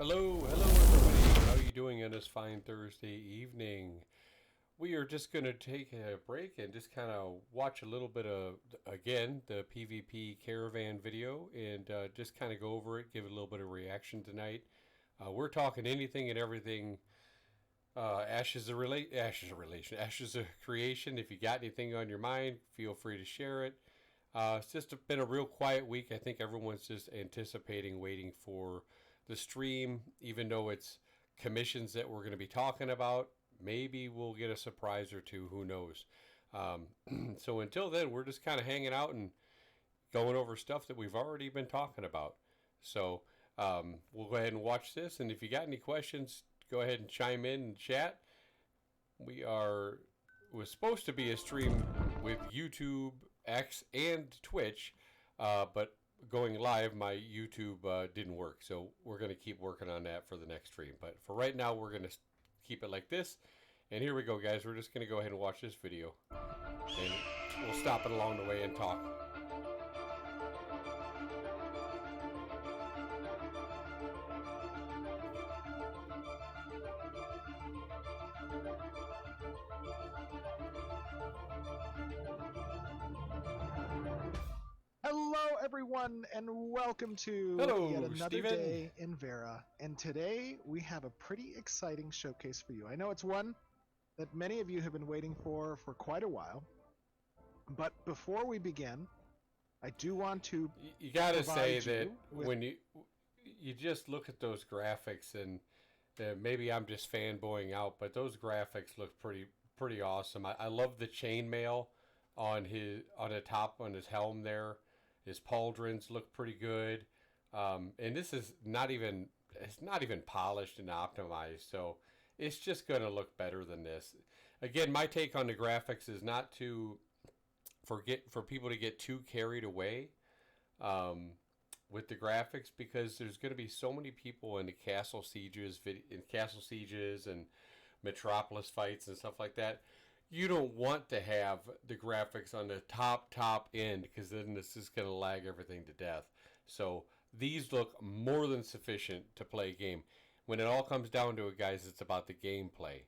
Hello, everybody. How are you doing on this fine Thursday evening? We are just going to take a break and just kind of watch a little bit of, again, the PvP Caravan video and just kind of go over it, give it a little bit of reaction tonight. We're talking anything and everything. Ashes of creation. If you got anything on your mind, feel free to share it. It's just been a real quiet week. I think everyone's just anticipating, waiting for the stream, even though it's commissions that we're going to be talking about. Maybe we'll get a surprise or two. Who knows? So until then, we're just kind of hanging out and going over stuff that we've already been talking about. So we'll go ahead and watch this. And if you got any questions, go ahead and chime in and chat. Was supposed to be a stream with YouTube, X, and Twitch, but going live, my YouTube didn't work. So we're going to keep working on that for the next stream. But for right now, we're going to keep it like this. And here we go, guys. We're just going to go ahead and watch this video. And we'll stop it along the way and talk. Hello, everyone, and welcome to yet another Steven. day in Vera. And today we have a pretty exciting showcase for you. I know it's one that many of you have been waiting for quite a while. But before we begin, I do want to you got to say that when you just look at those graphics, and maybe I'm just fanboying out, but those graphics look pretty awesome. I love the chainmail on the top on his helm there. His pauldrons look pretty good, and this is not even polished and optimized, so it's just going to look better than this. Again, my take on the graphics is not to for people to get too carried away with the graphics, because there's going to be so many people in the castle sieges and metropolis fights and stuff like that. You don't want to have the graphics on the top end, because then this is going to lag everything to death. So these look more than sufficient to play a game. When it all comes down to it, guys, it's about the gameplay.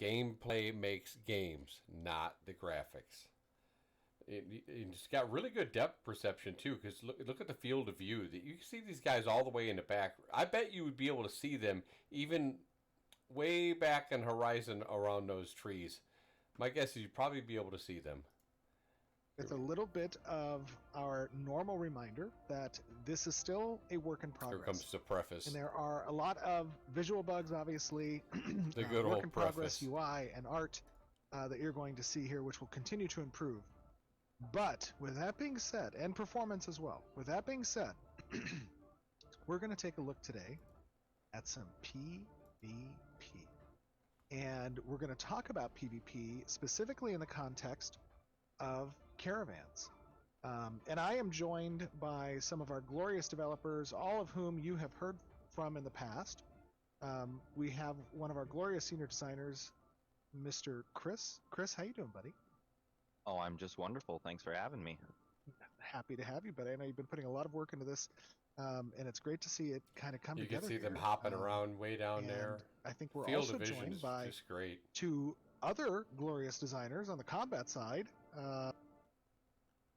Gameplay makes games, not the graphics. It's got really good depth perception too, because look at the field of view. You can see these guys all the way in the back. I bet you would be able to see them even way back in horizon around those trees. My guess is you'd probably be able to see them. It's a little bit of our normal reminder that this is still a work in progress. Here comes the preface. And there are a lot of visual bugs, obviously, the good work old in preface. progress UI and art that you're going to see here, which will continue to improve. But with that being said, and performance as well, with that being said, we're going to take a look today at some PvP. And we're going to talk about PvP specifically in the context of caravans. And I am joined by some of our glorious developers, all of whom you have heard from in the past. We have one of our glorious senior designers, Mr. Chris. Chris, how you doing, buddy? Oh, I'm just wonderful. Thanks for having me. Happy to have you, but I know you've been putting a lot of work into this. And it's great to see it kind of come together. You can see here. them hopping around way down there. I think we're Field also of vision joined is by just great. two other glorious designers on the combat side.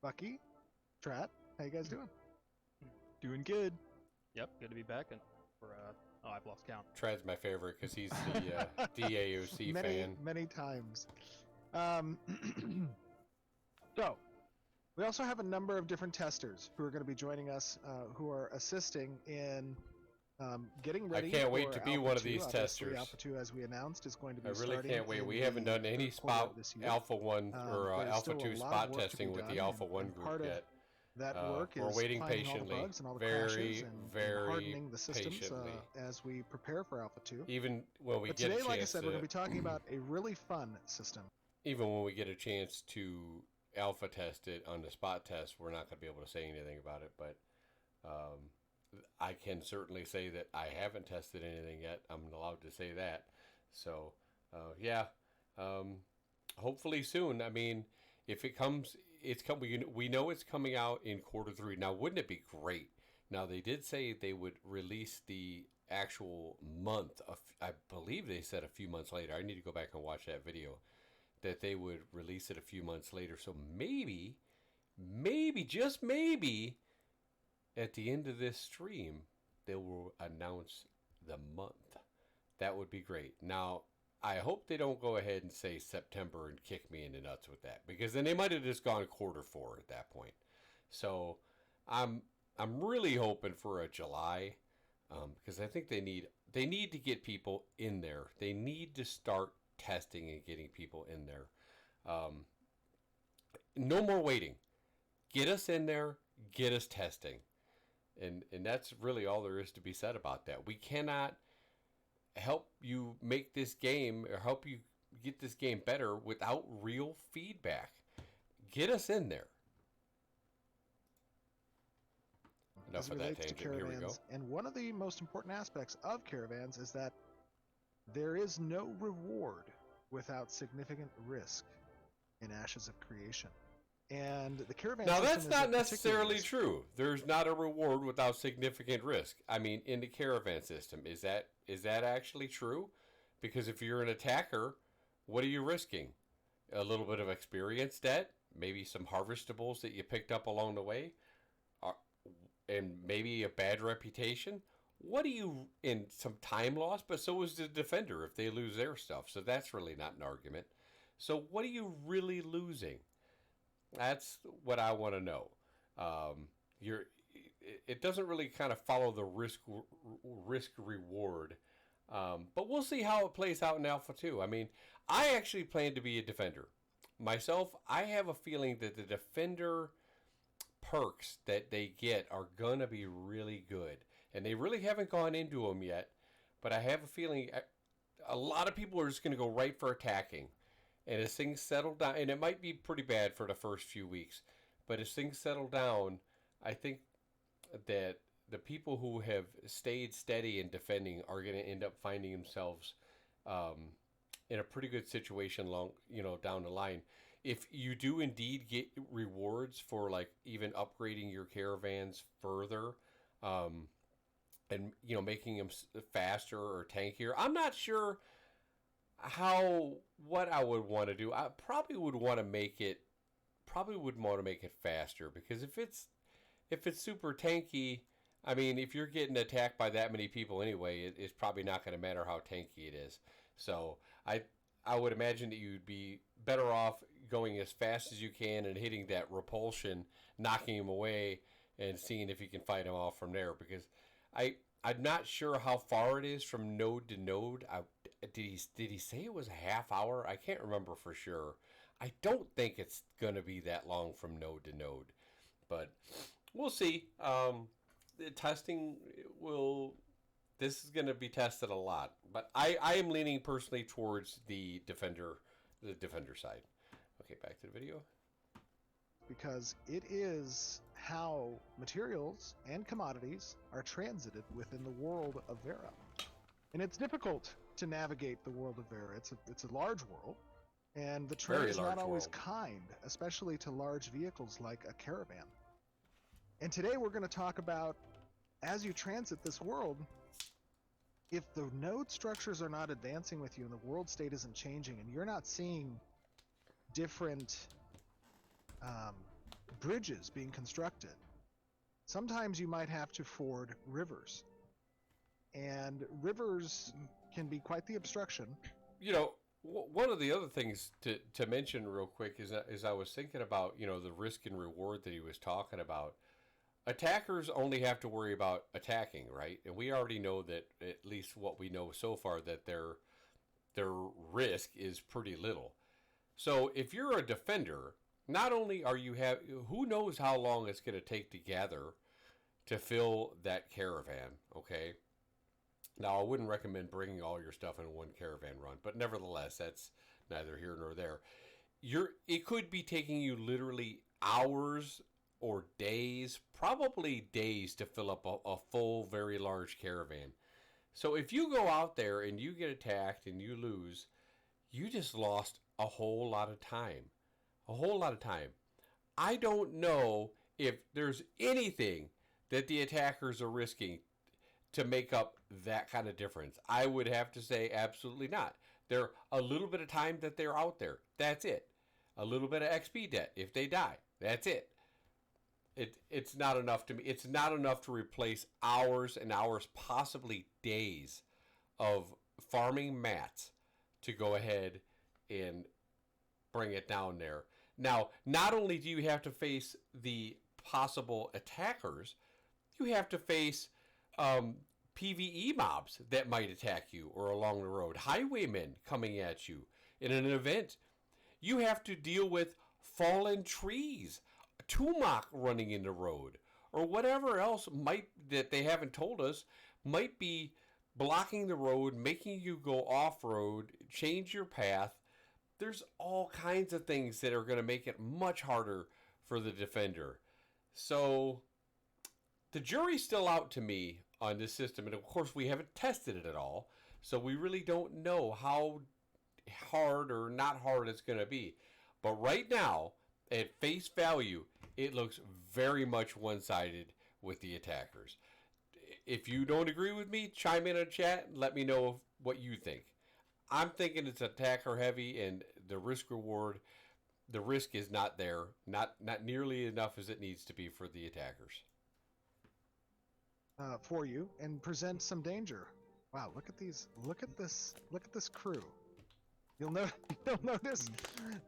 Bucky, Trat, how you guys doing? Doing good. Yep, good to be back. And for I've lost count. Trad's my favorite because he's the DAOC fan. Many times. So, we also have a number of different testers who are going to be joining us, who are assisting in getting ready. I can't wait to be Alpha one of 2. these testers. Alpha 2, as we announced, is going to be I really starting can't wait. in We haven't done any third quarter of this year. Alpha 1 or There's Alpha still a 2 lot of spot work to be testing with the done, Alpha and 1 part group of yet. That work We're is waiting finding all the patiently, bugs and all the very, crashes and very hardening the systems patiently. as we prepare for Alpha 2. Even when we But get today, a chance like I said, we're to, going to be talking about a really fun system. even when we get a chance to alpha test it on the spot test, we're not going to be able to say anything about it. But I can certainly say that I haven't tested anything yet. I'm allowed to say that. So, yeah, hopefully soon. I mean, if it comes, we know it's coming out in quarter 3. Now, wouldn't it be great? Now, they did say they would release the actual month. I believe they said a few months later. I need to go back and watch that video. That they would release it a few months later. So maybe, just maybe, at the end of this stream, they will announce the month. That would be great. Now, I hope they don't go ahead and say September and kick me in the nuts with that, because then they might have just gone Q4 at that point. So I'm really hoping for a July, because I think they need to get people in there. They need to start testing and getting people in there. No more waiting. Get us in there. Get us testing. And that's really all there is to be said about that. We cannot help you make this game or help you get this game better without real feedback. Get us in there. Enough of that tangent. Here we go. And one of the most important aspects of caravans is that there is no reward without significant risk in Ashes of Creation. And the caravan now, system that's is not a necessarily particular true. There's not a reward without significant risk. I mean, in the caravan system, is that actually true? Because if you're an attacker, what are you risking? A little bit of experience debt, maybe some harvestables that you picked up along the way, and maybe a bad reputation. What do you, in some time loss? But so is the defender if they lose their stuff. So that's really not an argument. So what are you really losing? That's what I want to know. It doesn't really kind of follow the risk reward, but we'll see how it plays out in Alpha 2. I mean, I actually plan to be a defender myself. I have a feeling that the defender perks that they get are gonna be really good, and they really haven't gone into them yet. But I have a feeling a lot of people are just gonna go right for attacking. And as things settle down, and it might be pretty bad for the first few weeks, but as things settle down, I think that the people who have stayed steady in defending are going to end up finding themselves in a pretty good situation down the line. If you do indeed get rewards for like even upgrading your caravans further, and making them faster or tankier, I'm not sure what I would want to do. I probably would want to make it faster, because if it's super tanky, I mean, if you're getting attacked by that many people anyway, it's probably not going to matter how tanky it is. So I would imagine that you'd be better off going as fast as you can and hitting that repulsion, knocking him away, and seeing if you can fight him off from there. Because I'm not sure how far it is from node to node. Did he say it was a half hour? I can't remember for sure. I don't think it's going to be that long from node to node. But we'll see. The testing this is going to be tested a lot. But I am leaning personally towards the defender side. Okay, back to the video. Because it is how materials and commodities are transited within the world of Vera. And it's difficult to navigate the world of Vera. It's a large world, and the terrain is not always kind, especially to large vehicles like a caravan. And today we're going to talk about, as you transit this world, if the node structures are not advancing with you and the world state isn't changing and you're not seeing different bridges being constructed, sometimes you might have to ford rivers. And rivers can be quite the obstruction. One of the other things to mention real quick is I was thinking about, the risk and reward that he was talking about. Attackers only have to worry about attacking, right? And we already know that, at least what we know so far, that their risk is pretty little. So if you're a defender, not only are you who knows how long it's going to take to gather to fill that caravan, okay? Now, I wouldn't recommend bringing all your stuff in one caravan run, but nevertheless, that's neither here nor there. It could be taking you literally hours or days, probably days, to fill up a full, very large caravan. So if you go out there and you get attacked and you lose, you just lost a whole lot of time. A whole lot of time. I don't know if there's anything that the attackers are risking to make up that kind of difference? I would have to say absolutely not. They're a little bit of time that they're out there. That's it. A little bit of XP debt if they die. That's it. It's not enough to me. It's not enough to replace hours and hours, possibly days, of farming mats to go ahead and bring it down there. Now, not only do you have to face the possible attackers, you have to face PvE mobs that might attack you or along the road, highwaymen coming at you in an event. You have to deal with fallen trees, Tumak running in the road, or whatever else might that they haven't told us might be blocking the road, making you go off road, change your path. There's all kinds of things that are going to make it much harder for the defender. So the jury's still out to me on this system, and of course we haven't tested it at all, so we really don't know how hard or not hard it's going to be. But right now, at face value, it looks very much one-sided with the attackers. If you don't agree with me, chime in chat and let me know what you think. I'm thinking it's attacker heavy, and the risk reward, the risk is not there, not nearly enough as it needs to be for the attackers. For you, and present some danger. Wow, look at these. Look at this. Look at this crew. You'll notice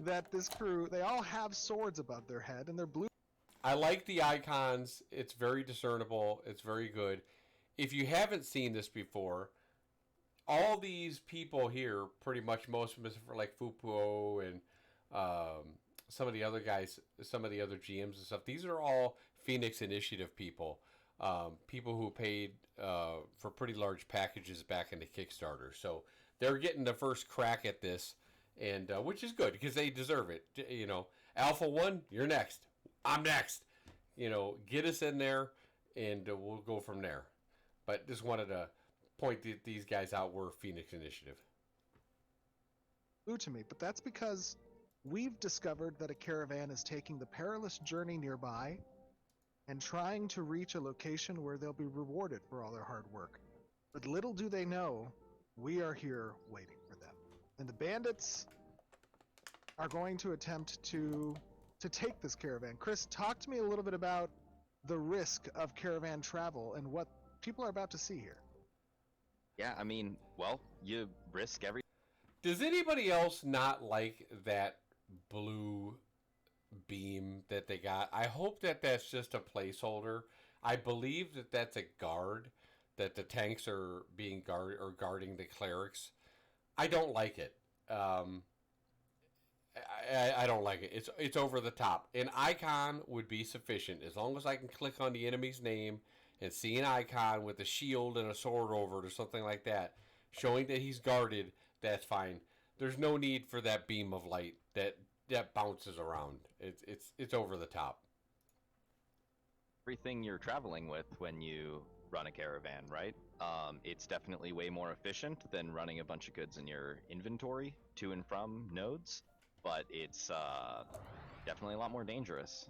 that this crew, they all have swords above their head, and they're blue. I like the icons. It's very discernible. It's very good. If you haven't seen this before, all these people here, pretty much most of them, like Fupo and some of the other guys, some of the other GMs and stuff, these are all Phoenix Initiative people. People who paid for pretty large packages back into Kickstarter. So they're getting the first crack at this, and which is good because they deserve it. You know, Alpha 1, you're next. I'm next. You know, get us in there, and we'll go from there. But just wanted to point these guys out. We're Phoenix Initiative. Blue to me, but that's because we've discovered that a caravan is taking the perilous journey nearby and trying to reach a location where they'll be rewarded for all their hard work. But little do they know, we are here waiting for them. And the bandits are going to attempt to take this caravan. Chris, talk to me a little bit about the risk of caravan travel and what people are about to see here. Yeah, I mean, well, you risk every. Does anybody else not like that blue beam that they got? I hope that that's just a placeholder. I believe that that's a guard, that the tanks are being guarding the clerics. I don't like it. I don't like it. It's over the top. An icon would be sufficient as long as I can click on the enemy's name and see an icon with a shield and a sword over it or something like that, showing that he's guarded. That's fine. There's no need for that beam of light that bounces around. It's over the top. Everything you're traveling with when you run a caravan, right? It's definitely way more efficient than running a bunch of goods in your inventory to and from nodes, but it's definitely a lot more dangerous.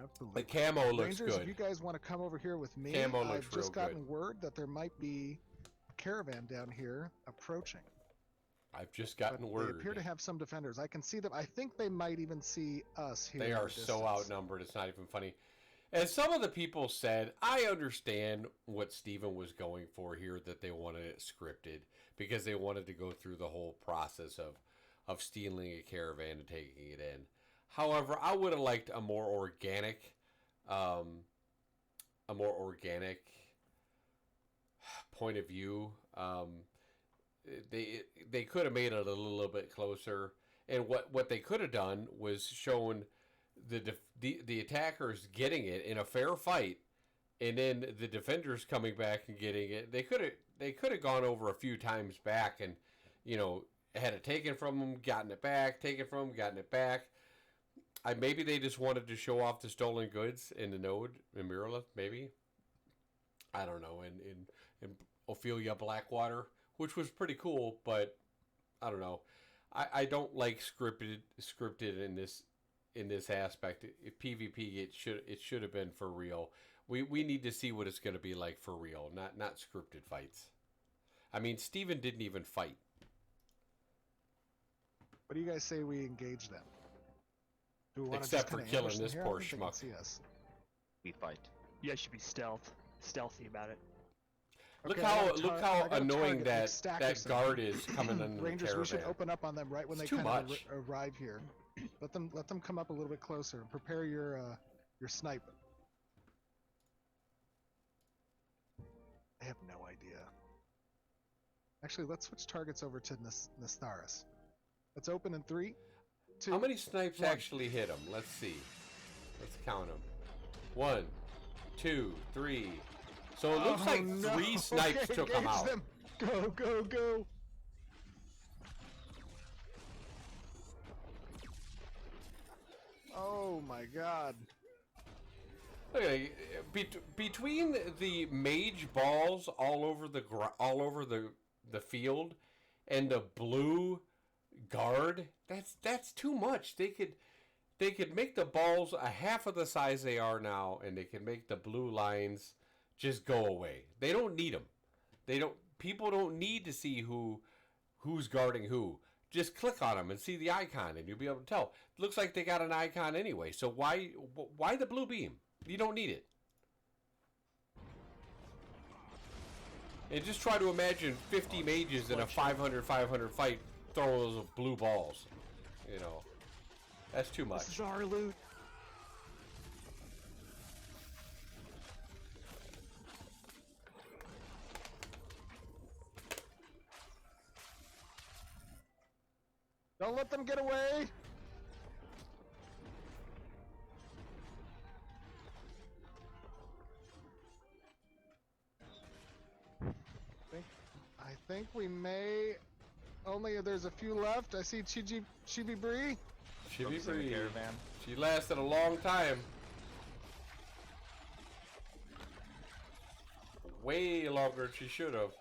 Absolutely. The camo looks Rangers, good. if you guys want to come over here with me, Camo looks I've just real gotten word that there might be a caravan down here approaching. I've just gotten But word. They appear to have some defenders. I can see them. I think they might even see us here. They in are the so distance. outnumbered. It's not even funny. As some of the people said, I understand what Steven was going for here, that they wanted it scripted because they wanted to go through the whole process of stealing a caravan and taking it in. However, I would have liked a more organic point of view. They could have made it a little bit closer, and what they could have done was shown the attackers getting it in a fair fight, and then the defenders coming back and getting it. They could have gone over a few times back, and had it taken from them, gotten it back, taken from them, gotten it back. Maybe they just wanted to show off the stolen goods in the node in Mirrorlith, maybe. I don't know, in Ophelia Blackwater, which was pretty cool, but I don't know. I don't like scripted in this aspect. If PvP, it should have been for real. We need to see what it's going to be like for real, not scripted fights. I mean, Steven didn't even fight. What do you guys say we engage them? Do we want to Except just for kinda killing ambush them this here? I poor don't think they can schmuck. see us. We fight. You guys should be stealthy about it. Look Okay, I how got a look tar- I how got a annoying target, like that stack or that something. guard is coming in the Rangers, we should caravan. open up on them right when It's they too kind of much. arrive here. Let them come up a little bit closer and prepare your snipe. I have no idea. Actually, let's switch targets over to Nastaris. Let's open in 3, 2. How many snipes one. actually hit him? Let's see. Let's count them. 1, 2, 3. So it looks like no. 3 snipes Okay, took him engage out. them. Go, go, go. Oh my god. Okay, between the mage balls all over the field and the blue guard, that's too much. They could make the balls a half of the size they are now, and they can make the blue lines just go away. They don't need them. People don't need to see who's guarding who. Just click on them and see the icon, and you'll be able to tell. It looks like they got an icon anyway. So why the blue beam? You don't need it. And just try to imagine 50 mages in a 500 fight throwing those blue balls. You know, that's too much. This is our loot. Don't let them get away. I think we may. Only there's a few left. I see Chibi Bree. Focus on the caravan. She lasted a long time. Way longer than she should have.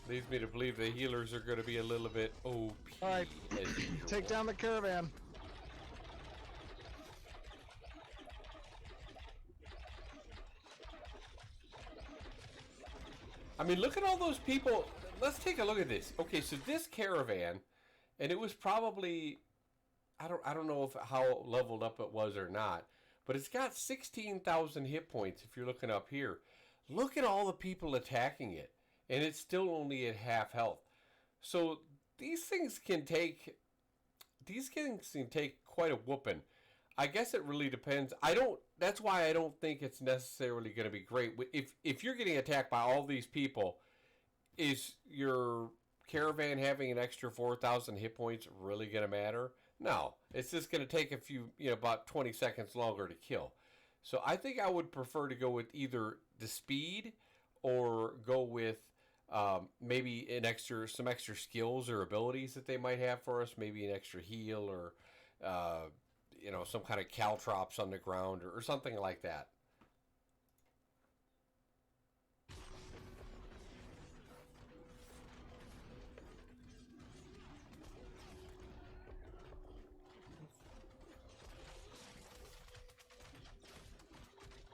Leads me to believe the healers are going to be a little bit OP. Alright, as usual. take down the caravan. I mean, look at all those people. Let's take a look at this. Okay, so this caravan, and it was probably, I don't know if how leveled up it was or not, but it's got 16,000 hit points if you're looking up here. Look at all the people attacking it, and it's still only at half health. So these things can take quite a whooping. I guess it really depends. That's why I don't think it's necessarily going to be great. If you're getting attacked by all these people, is your caravan having an extra 4,000 hit points really going to matter? No, it's just going to take a few, about 20 seconds longer to kill. So I think I would prefer to go with either the speed or go with maybe some extra skills or abilities that they might have for us. Maybe an extra heal or some kind of caltrops on the ground or something like that.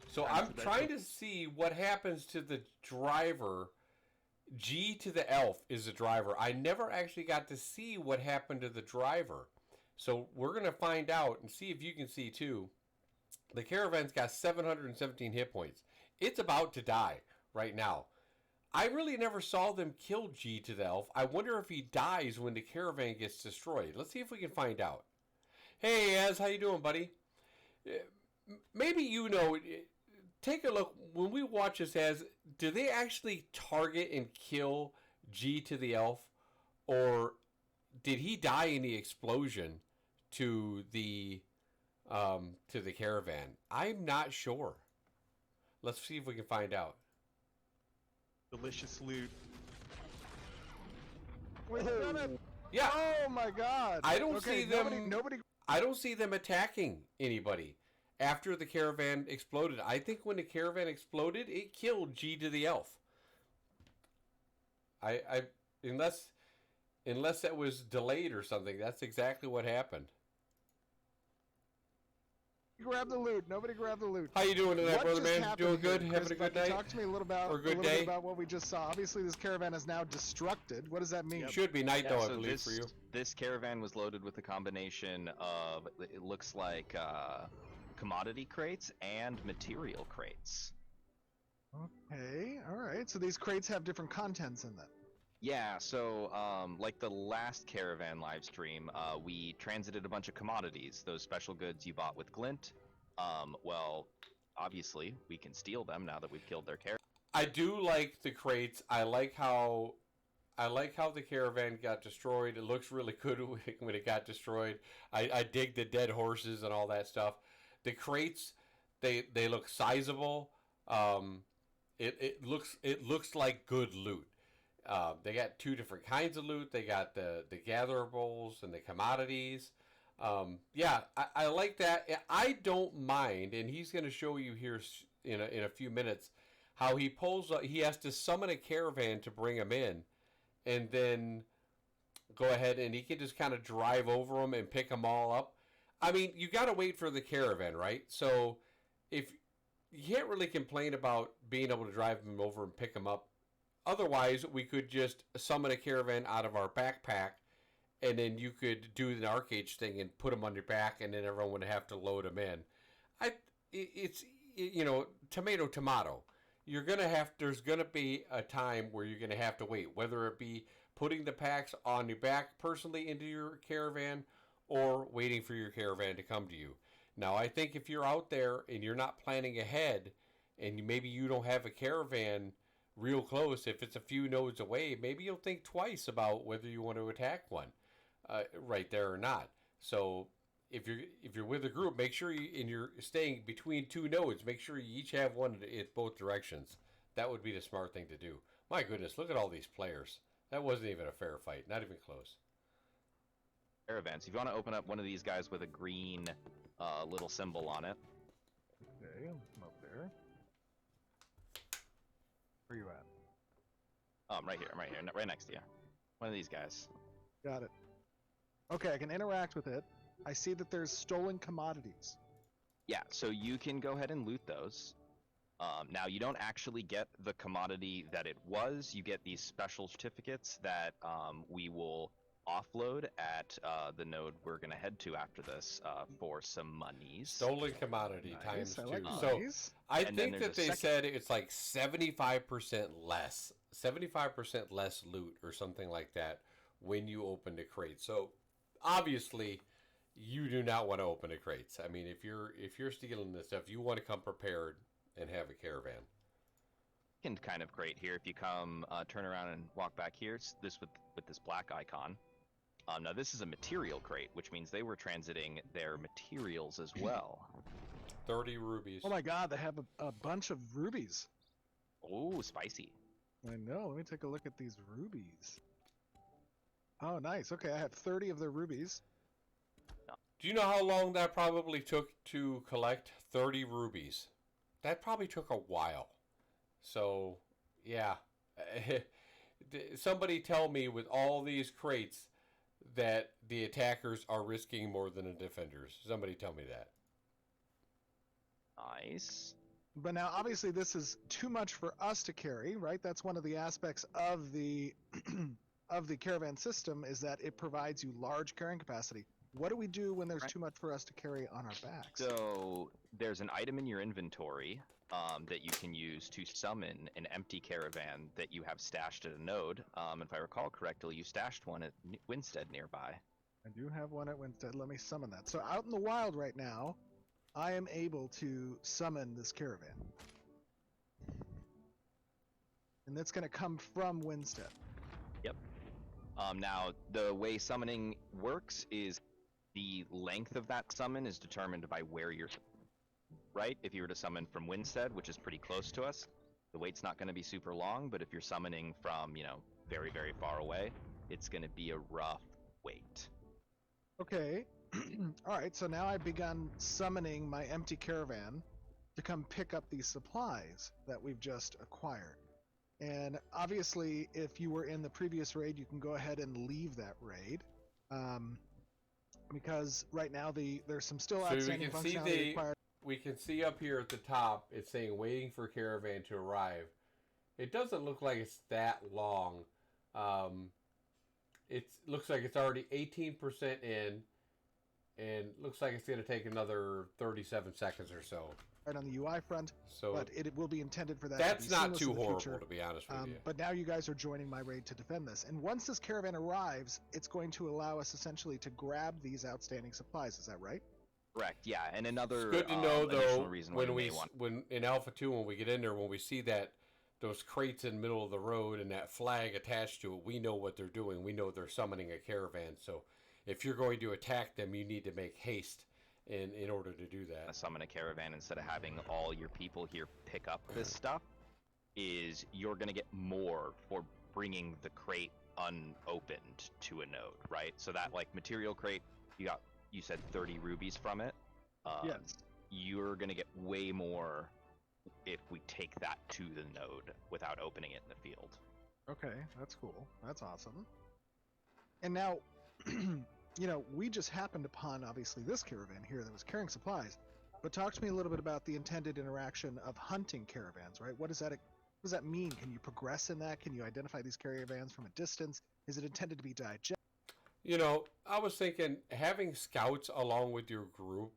So I'm trying to see what happens to the driver. G to the elf is the driver. I never actually got to see what happened to the driver. So we're going to find out and see if you can see too. The caravan's got 717 hit points. It's about to die right now. I really never saw them kill G to the elf. I wonder if he dies when the caravan gets destroyed. Let's see if we can find out. Hey, Az, how you doing, buddy? Maybe take a look. When we watch this, Az, do they actually target and kill G to the elf? Or did he die in the explosion to the caravan? I'm not sure. Let's see if we can find out. Delicious loot. We done it. Yeah. Oh my god. I don't see them. Nobody. I don't see them attacking anybody after the caravan exploded. I think when the caravan exploded, it killed G to the elf. Unless that was delayed or something, that's exactly what happened. Grab the loot. Nobody grab the loot. How you doing tonight, What brother just man? happened Doing good? here? Having Chris, a good Bucky, night? talk to me a little about Or a good little day? bit about what we just saw. Obviously, this caravan is now destructed. What does that mean? Should be night though, I so believe, this for you. this caravan was loaded with a combination of, it looks like, commodity crates and material crates. Okay, all right. So these crates have different contents in them. Yeah, so like the last caravan live stream, we transited a bunch of commodities, those special goods you bought with Glint. Well, obviously we can steal them now that we've killed their caravan. I do like the crates. I like how the caravan got destroyed. It looks really good when it got destroyed. I dig the dead horses and all that stuff. The crates, they look sizable. It looks like good loot. They got two different kinds of loot. They got the gatherables and the commodities. Yeah, I like that. I don't mind, and he's going to show you here in a few minutes how he pulls. He has to summon a caravan to bring him in, and then go ahead and he can just kind of drive over them and pick them all up. I mean, you got to wait for the caravan, right? So if you can't really complain about being able to drive them over and pick them up. Otherwise, we could just summon a caravan out of our backpack, and then you could do the arcade thing and put them on your back, and then everyone would have to load them in. It's tomato. There's gonna be a time where you're gonna have to wait, whether it be putting the packs on your back personally into your caravan, or waiting for your caravan to come to you. Now, I think if you're out there and you're not planning ahead, and maybe you don't have a caravan real close, if it's a few nodes away, maybe you'll think twice about whether you want to attack one right there or not. So if you're with a group, make sure you're staying between two nodes, make sure you each have one in both directions. That would be the smart thing to do. My goodness, look at all these players. That wasn't even a fair fight, not even close. Caravans. If you want to open up one of these guys with a green little symbol on it. Okay, I'm up there. Where you at? I'm right here, right next to you. One of these guys. Got it. Okay, I can interact with it. I see that there's stolen commodities. Yeah, so you can go ahead and loot those. Now, you don't actually get the commodity that it was. You get these special certificates that we will offload at the node we're going to head to after this for some monies. Stolen commodity Nice, times I like two. these. So I And then think there's that a they second- said it's like 75% less, 75% less loot or something like that when you open the crate. So obviously, you do not want to open the crates. I mean, if you're stealing this stuff, you want to come prepared and have a caravan. Second kind of crate here. If you come turn around and walk back here, it's this with this black icon. Now this is a material crate, which means they were transiting their materials as well. 30 rubies. Oh my god, they have a bunch of rubies. Oh, spicy. I know, let me take a look at these rubies. Oh, nice. Okay, I have 30 of their rubies. Do you know how long that probably took to collect 30 rubies? That probably took a while. So, yeah. Somebody tell me with all these crates that the attackers are risking more than the defenders. Somebody tell me that. Nice. But now, obviously, this is too much for us to carry, right? That's one of the aspects of the of the caravan system, is that it provides you large carrying capacity. What do we do when there's too much for us to carry on our backs? So there's an item in your inventory that you can use to summon an empty caravan that you have stashed at a node. If I recall correctly, you stashed one at Winstead nearby. I do have one at Winstead. Let me summon that. So out in the wild right now, I am able to summon this caravan. And that's going to come from Winstead. Yep. Now, the way summoning works is the length of that summon is determined by where you're... Right? If you were to summon from Winstead, which is pretty close to us, the wait's not going to be super long, but if you're summoning from, very, very far away, it's going to be a rough wait. Okay. Alright, so now I've begun summoning my empty caravan to come pick up these supplies that we've just acquired. And obviously, if you were in the previous raid, you can go ahead and leave that raid. because right now there's some still So we outstanding can see functionality required. we can see up here at the top, it's saying waiting for Caravan to arrive. It doesn't look like it's that long. It looks like it's already 18% in, and looks like it's going to take another 37 seconds or so. Right on the UI front, So but it will be intended for that. that's to be not seamless too in the horrible, future. to be honest with you. But now you guys are joining my raid to defend this. And once this caravan arrives, it's going to allow us essentially to grab these outstanding supplies. Is that right? Correct. Yeah, and another It's good to know additional though reason why when you we may want. when in Alpha 2 when we get in there, when we see that those crates in the middle of the road and that flag attached to it, we know what they're doing. We know they're summoning a caravan. So if you're going to attack them, you need to make haste in order to do that. Summon a caravan instead of having all your people here pick up this stuff, is you're going to get more for bringing the crate unopened to a node, right? So that like material crate, you said 30 rubies from it. Yes. You're going to get way more if we take that to the node without opening it in the field. Okay, that's cool. That's awesome. And now, we just happened upon, obviously, this caravan here that was carrying supplies. But talk to me a little bit about the intended interaction of hunting caravans, right? What does that mean? Can you progress in that? Can you identify these caravans from a distance? Is it intended to be digest? I was thinking having scouts along with your group,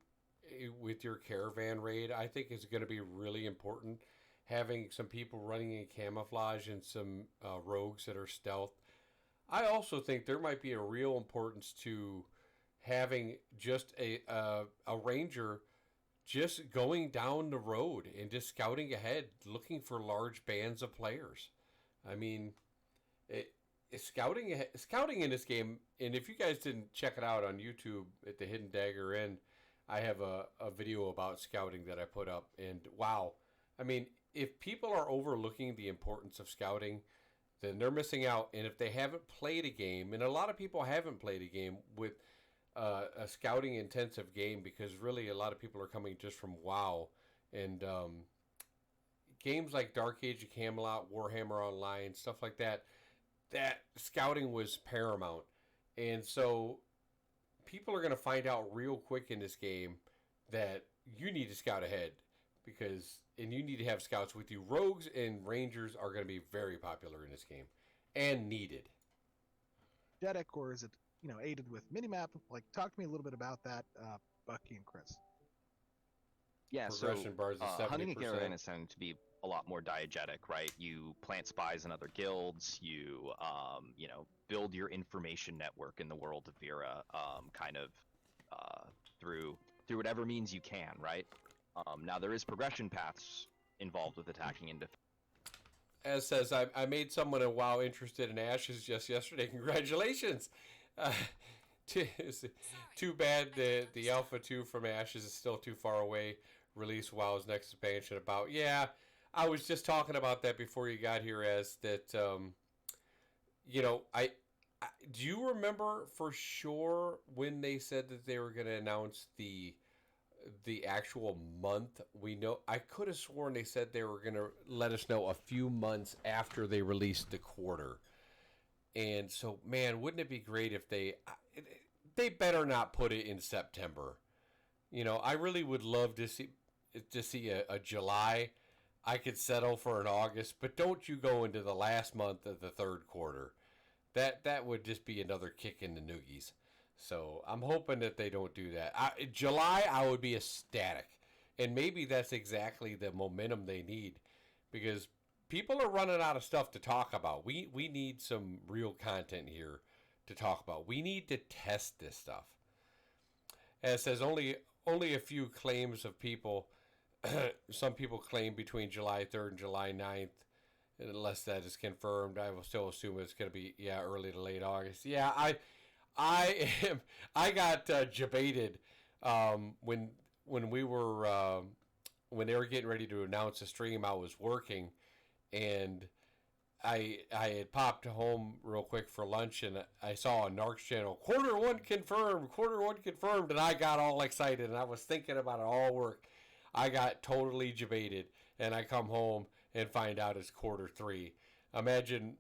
with your caravan raid, I think is going to be really important. Having some people running in camouflage and some rogues that are stealth. I also think there might be a real importance to having just a ranger just going down the road and just scouting ahead, looking for large bands of players. I mean, scouting in this game, and if you guys didn't check it out on YouTube at the Hidden Dagger Inn, I have a video about scouting that I put up, and wow, I mean, if people are overlooking the importance of scouting, then they're missing out. And if they haven't played a game, and a lot of people haven't played a game with a scouting intensive game, because really a lot of people are coming just from WoW, and games like Dark Age of Camelot, Warhammer Online, stuff like that, that scouting was paramount. And so people are going to find out real quick in this game that you need to scout ahead, and you need to have scouts with you. Rogues and rangers are going to be very popular in this game and needed. Jetic, or is it aided with minimap? Like, talk to me a little bit about that, Bucky and Chris. Yeah, Progression bars is 70%. Hunting a caravan is tending to be a lot more diegetic, right? You plant spies in other guilds. You build your information network in the world of Vera, through whatever means you can, right? Now there is progression paths involved with attacking and defense. As says, I made someone in WoW interested in Ashes just yesterday. Congratulations! Too bad the Alpha 2 from Ashes is still too far away. Release WoW's next expansion about. Yeah, I was just talking about that before you got here, as that, I do you remember for sure when they said that they were going to announce the actual month? I could have sworn they said they were going to let us know a few months after they released the quarter. And so, man, wouldn't it be great if they better not put it in September. I really would love to see a July. I could settle for an August, but don't you go into the last month of the third quarter. That would just be another kick in the noogies. So I'm hoping that they don't do that. July, I would be ecstatic. And maybe that's exactly the momentum they need, because people are running out of stuff to talk about. We need some real content here to talk about. We need to test this stuff. As it says, only a few claims of people. Some people claim between July 3rd and July 9th. Unless that is confirmed, I will still assume it's going to be early to late August. Yeah, I got debated when we were when they were getting ready to announce the stream. I was working, and I had popped home real quick for lunch, and I saw on Narc's channel, quarter one confirmed, and I got all excited, and I was thinking about it all work. I got totally debated, and I come home and find out it's quarter 3. Imagine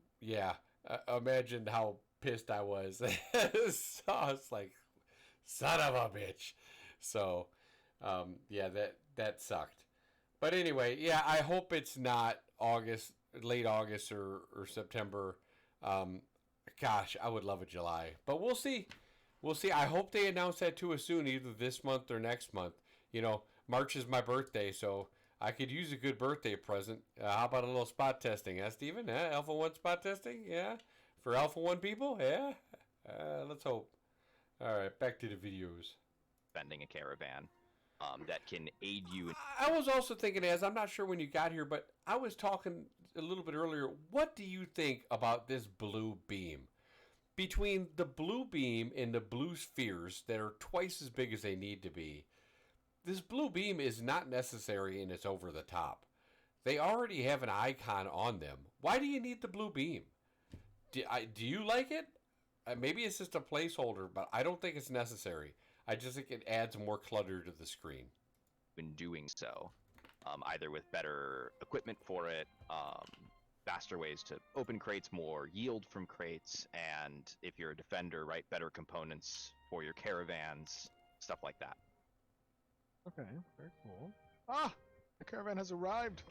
how pissed I was. So I was like, Son of a bitch. So, yeah, that sucked. But anyway, yeah, I hope it's not August, late August or September. Gosh, I would love a July, but we'll see. We'll see. I hope they announce that to us soon, either this month or next month. You know, March is my birthday, so I could use a good birthday present. How about a little spot testing, huh, Steven? Alpha 1 spot testing? Yeah? For Alpha 1 people? Yeah? Let's hope. All right, back to the videos. Spending a caravan that can aid you in I was also thinking, as I'm not sure when you got here, but I was talking a little bit earlier. What do you think about this blue beam? Between the blue beam and the blue spheres that are twice as big as they need to be, this blue beam is not necessary and it's over the top. They already have an icon on them. Why do you need the blue beam? Do you like it? Maybe it's just a placeholder, but I don't think it's necessary. I just think it adds more clutter to the screen. in doing so, either with better equipment for it, faster ways to open crates, more yield from crates, and if you're a defender, right, better components for your caravans, stuff like that. Okay, very cool. Ah, the caravan has arrived.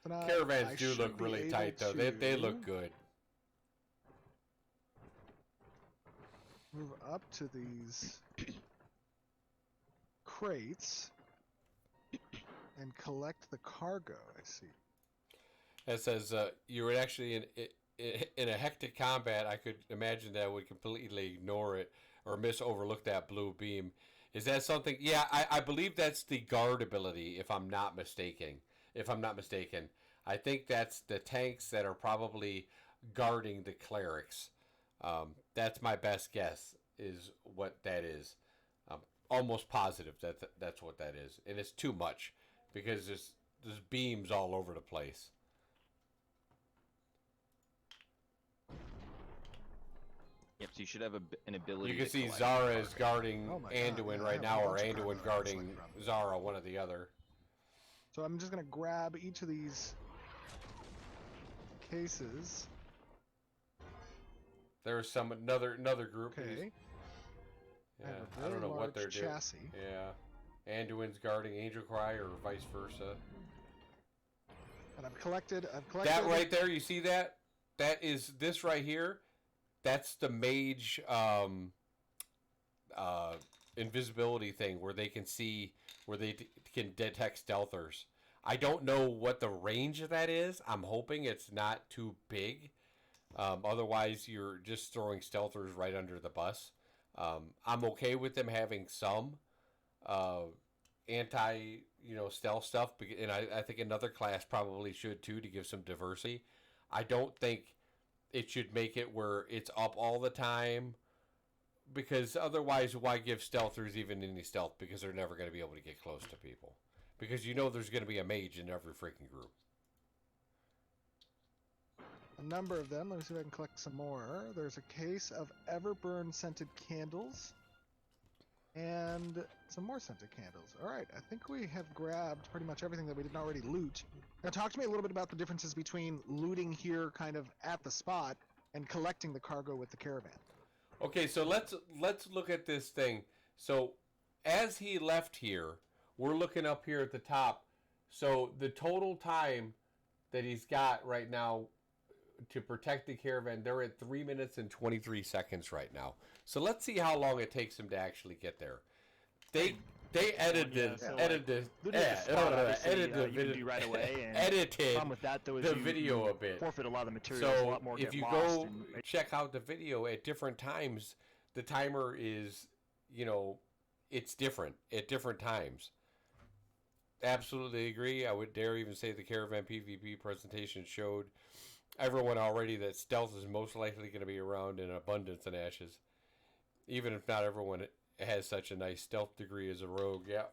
Tonight, Caravans I do should look be really able tight, though. to They look good. Move up to these crates and collect the cargo. I see. It says you were actually in a hectic combat. I could imagine that would completely ignore it or overlook that blue beam. Is that something? Yeah, I believe that's the guard ability, if I'm not mistaken. I think that's the tanks that are probably guarding the clerics. That's my best guess, is what that is. I'm almost positive that's what that is. And it's too much, because there's beams all over the place. Yep, so you should have an ability. You can to see collect Zara cargo. is guarding Oh my God, Anduin yeah, I right have a now, or bunch of cargo Anduin I guarding selected from. Zara, one or the other. So I'm just gonna grab each of these cases. There's another group. Okay. Yeah, I have a I don't very know what large they're doing. chassis. Yeah, Anduin's guarding Angel Cry, or vice versa. And I've collected. That right there, you see that? That is this right here. That's the mage invisibility thing, where they can see, where they can detect stealthers. I don't know what the range of that is. I'm hoping it's not too big. Otherwise, you're just throwing stealthers right under the bus. I'm okay with them having some anti, stealth stuff, and I think another class probably should too, to give some diversity. I don't think it should make it where it's up all the time, because otherwise, why give stealthers even any stealth? Because they're never going to be able to get close to people. Because there's going to be a mage in every freaking group. A number of them. Let me see if I can collect some more. There's a case of Everburn scented candles. And some more scented candles. Alright, I think we have grabbed pretty much everything that we didn't already loot. Now talk to me a little bit about the differences between looting here kind of at the spot and collecting the cargo with the caravan. Okay, so let's look at this thing. So as he left here, we're looking up here at the top. So the total time that he's got right now to protect the caravan, they're at 3 minutes and 23 seconds right now. So let's see how long it takes him to actually get there. They edited the video right away. And edited problem with that though is the you video a bit. forfeit a lot of the materials. A So lot more if get you lost go and check out the video at different times, the timer is, it's different at different times. Absolutely agree. I would dare even say the Caravan PvP presentation showed everyone already that stealth is most likely going to be around in abundance in Ashes. Even if not everyone has such a nice stealth degree as a rogue, yeah.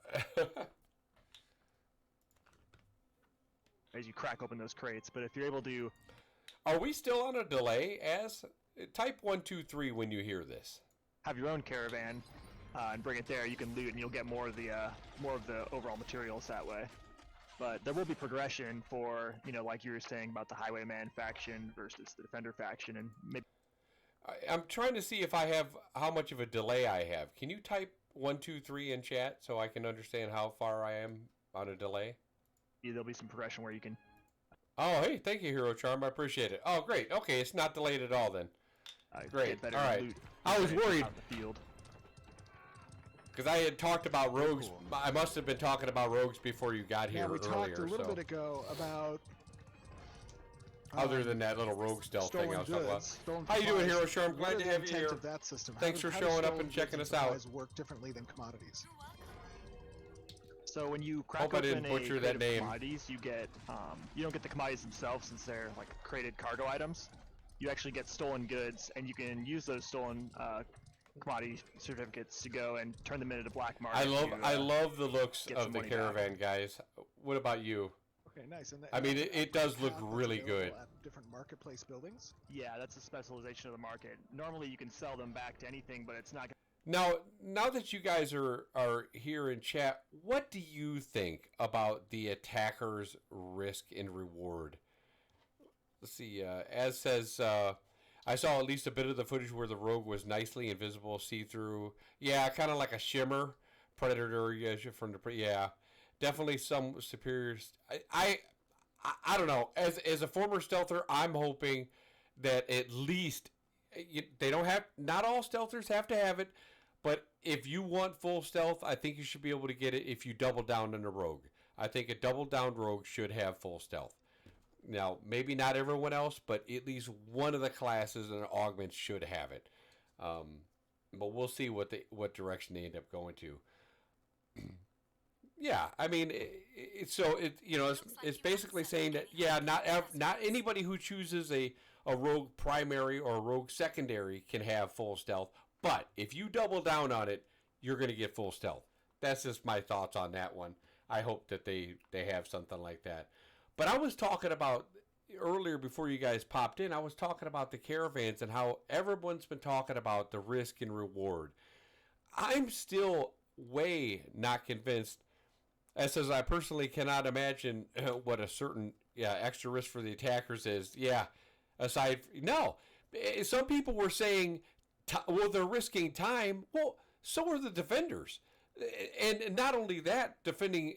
as you crack open those crates. But if you're able to, Are we still on a delay? Type 123 when you hear this. have your own caravan and bring it there, you can loot and you'll get more of the overall materials that way. But there will be progression for, like you were saying about the Highwayman faction versus the Defender faction, and maybe I'm trying to see if I have how much of a delay I have. Can you type 1, 2, 3 in chat so I can understand how far I am on a delay? Yeah, there'll be some progression where you can. Oh, hey, thank you, Hero Charm. I appreciate it. Oh, great. Okay, it's not delayed at all then. Great. Get better All right. loot I was worried out of the field. because I had talked about rogues. I must have been talking about rogues before you got here Yeah, we earlier. talked a little so. bit ago about. Other than that little rogue stealth thing I was talking about. Stolen How you doing, supplies. Hero Charm? What Glad are to the have you intent here. of that system? Thanks for How do showing up stolen and checking goods us out. supplies work differently than commodities? So when you crack Hope I open didn't butcher a that crate of name. commodities, you get you don't get the commodities themselves since they're like crated cargo items. You actually get stolen goods, and you can use those stolen commodity certificates to go and turn them into the black market. I love the looks get of some the money back. Caravan, guys. What about you? Okay, nice. And I mean, that's it does look path that's really available good. At different marketplace buildings. Yeah, that's a specialization of the market. Normally, you can sell them back to anything, but it's not. Now that you guys are here in chat, what do you think about the attacker's risk and reward? Let's see. As says, I saw at least a bit of the footage where the rogue was nicely invisible, see-through. Yeah, kind of like a shimmer predator. Yeah, from the definitely some superior. I don't know. As a former stealther, I'm hoping that at least they don't have. Not all stealthers have to have it, but if you want full stealth, I think you should be able to get it if you double down on a rogue. I think a double down rogue should have full stealth. Now, maybe not everyone else, but at least one of the classes and augments should have it. But we'll see what direction they end up going to. Yeah, I mean, it's basically saying that not anybody who chooses a rogue primary or a rogue secondary can have full stealth, but if you double down on it, you're going to get full stealth. That's just my thoughts on that one. I hope that they have something like that. But I was talking about earlier before you guys popped in, I was talking about the caravans and how everyone's been talking about the risk and reward. I'm still way not convinced. As says, I personally cannot imagine what a certain extra risk for the attackers is. Yeah, no. Some people were saying, well, they're risking time. Well, so are the defenders. And not only that, spending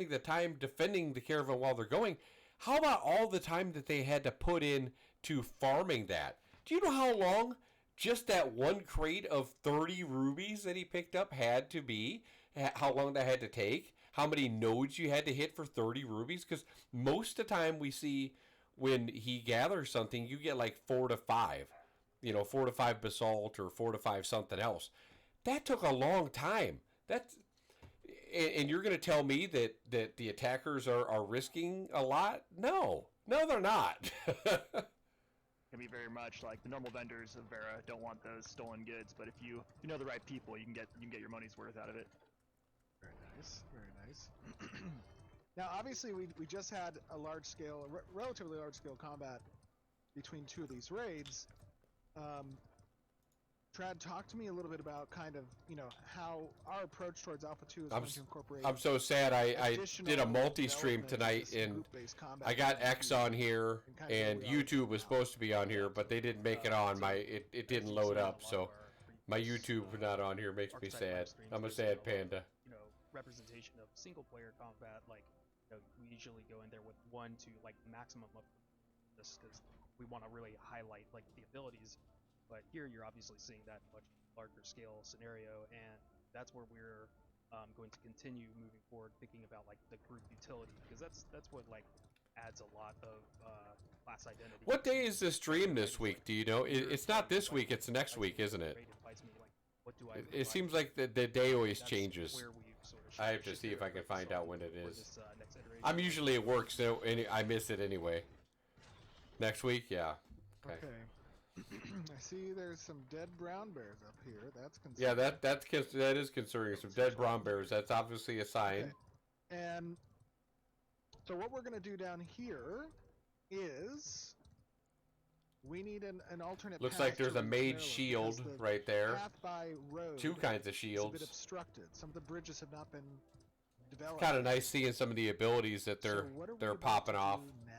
the time defending the caravan while they're going. How about all the time that they had to put in to farming that? Do you know how long just that one crate of 30 rubies that he picked up had to be? How long that had to take? How many nodes you had to hit for 30 rubies? Because most of the time we see when he gathers something, you get like 4 to 5. 4 to 5 basalt or 4 to 5 something else. That took a long time. And you're going to tell me that the attackers are risking a lot? No, they're not. Can be very much like the normal vendors of Vera don't want those stolen goods, but if you know the right people, you can get your money's worth out of it. Very nice, very nice. Now, obviously, we just had a relatively large scale combat between two of these raids. Trad, talk to me a little bit about kind of, how our approach towards Alpha 2 is going to incorporate. I'm so sad. I did a multi-stream tonight, and I got X on here, and YouTube was supposed to be on here, but they didn't make it on. It didn't load up, so my YouTube not on here makes me sad. I'm a sad panda. Representation of single player combat, we usually go in there with 1 to maximum of this because we want to really highlight the abilities. But here you're obviously seeing that much larger scale scenario, and that's where we're going to continue moving forward, thinking about the group utility, because that's what adds a lot of class identity. What day is the stream this week? Do you know? It's not this week. It's next week, isn't it? It seems like the day always changes. I have to see if I can find out when it is. I'm usually at work, so I miss it anyway. Next week, yeah. Okay. I see there's some dead brown bears up here. That's concerning. Yeah, that is concerning. Some dead brown bears. That's obviously a sign. Okay. And so what we're going to do down here is we need an alternate Looks path like there's to a reach mage Maryland, shield because the right there. path by road 2 kinds of is a shields. bit obstructed. Some of the bridges have not been developed. Kind of nice seeing some of the abilities that they're So what are we they're about popping to off. do now?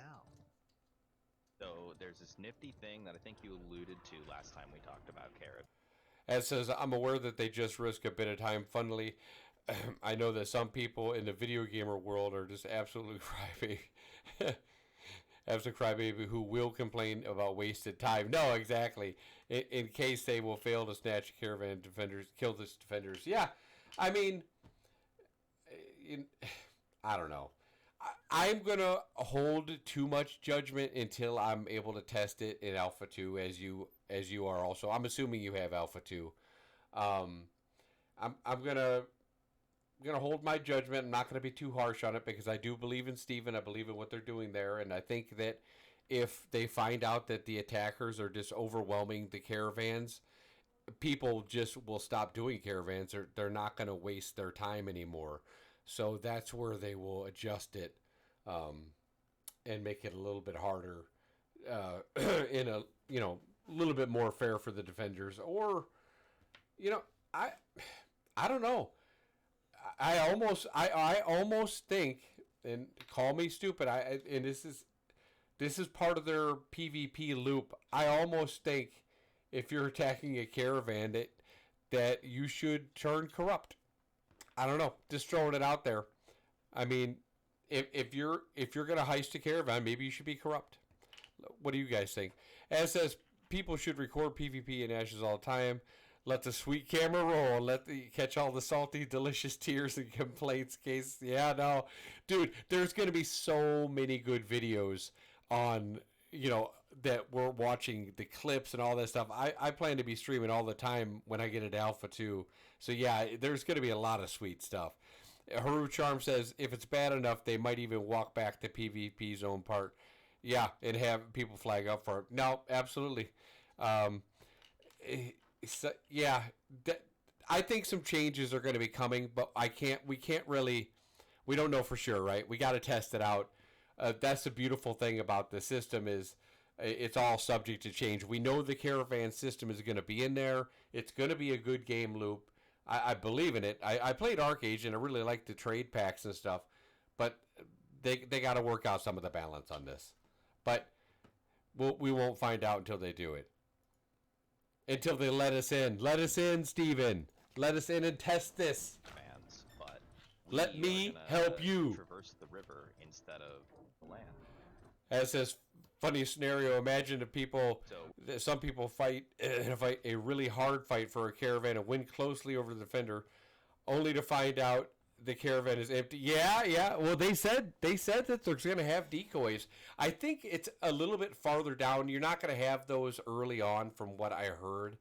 So there's this nifty thing that I think you alluded to last time we talked about Caravan. As says, I'm aware that they just risk a bit of time. Funnily, I know that some people in the video gamer world are just absolutely crybaby. Absolute crybaby who will complain about wasted time. No, exactly. In case they will fail to snatch Caravan defenders, kill the defenders. Yeah, I mean, I don't know. I'm gonna hold too much judgment until I'm able to test it in Alpha 2, as you are also. I'm assuming you have Alpha 2. I'm gonna hold my judgment. I'm not gonna be too harsh on it because I do believe in Steven. I believe in what they're doing there, and I think that if they find out that the attackers are just overwhelming the caravans, people just will stop doing caravans. They're not gonna waste their time anymore. So that's where they will adjust it, and make it a little bit harder, in a little bit more fair for the defenders. Or, I don't know. I almost think, and call me stupid. And this is part of their PvP loop. I almost think if you're attacking a caravan that you should turn corrupt. I don't know. Just throwing it out there. I mean, if you're gonna heist a caravan, maybe you should be corrupt. What do you guys think? As says, people should record PvP and ashes all the time. Let the sweet camera roll. Catch all the salty, delicious tears and complaints. Case, yeah, no, dude. There's gonna be so many good videos on that we're watching the clips and all that stuff. I plan to be streaming all the time when I get into Alpha 2. So yeah, there's going to be a lot of sweet stuff. Haru Charm says, if it's bad enough, they might even walk back the PvP zone part. Yeah, and have people flag up for it. No, absolutely. Yeah, I think some changes are going to be coming, but we don't know for sure, right? We got to test it out. That's the beautiful thing about the system is it's all subject to change. We know the caravan system is going to be in there. It's going to be a good game loop. I believe in it. I played Arcage and I really like the trade packs and stuff, but they got to work out some of the balance on this. But we won't find out until they do it. Until they let us in. Let us in, Steven. Let us in and test this. Fans, but let me help you. Traverse the river instead of the land. As this funny scenario, imagine some people fight a really hard fight for a caravan and win closely over the defender, only to find out the caravan is empty. Yeah. Well, they said that they're going to have decoys. I think it's a little bit farther down. You're not going to have those early on, from what I heard.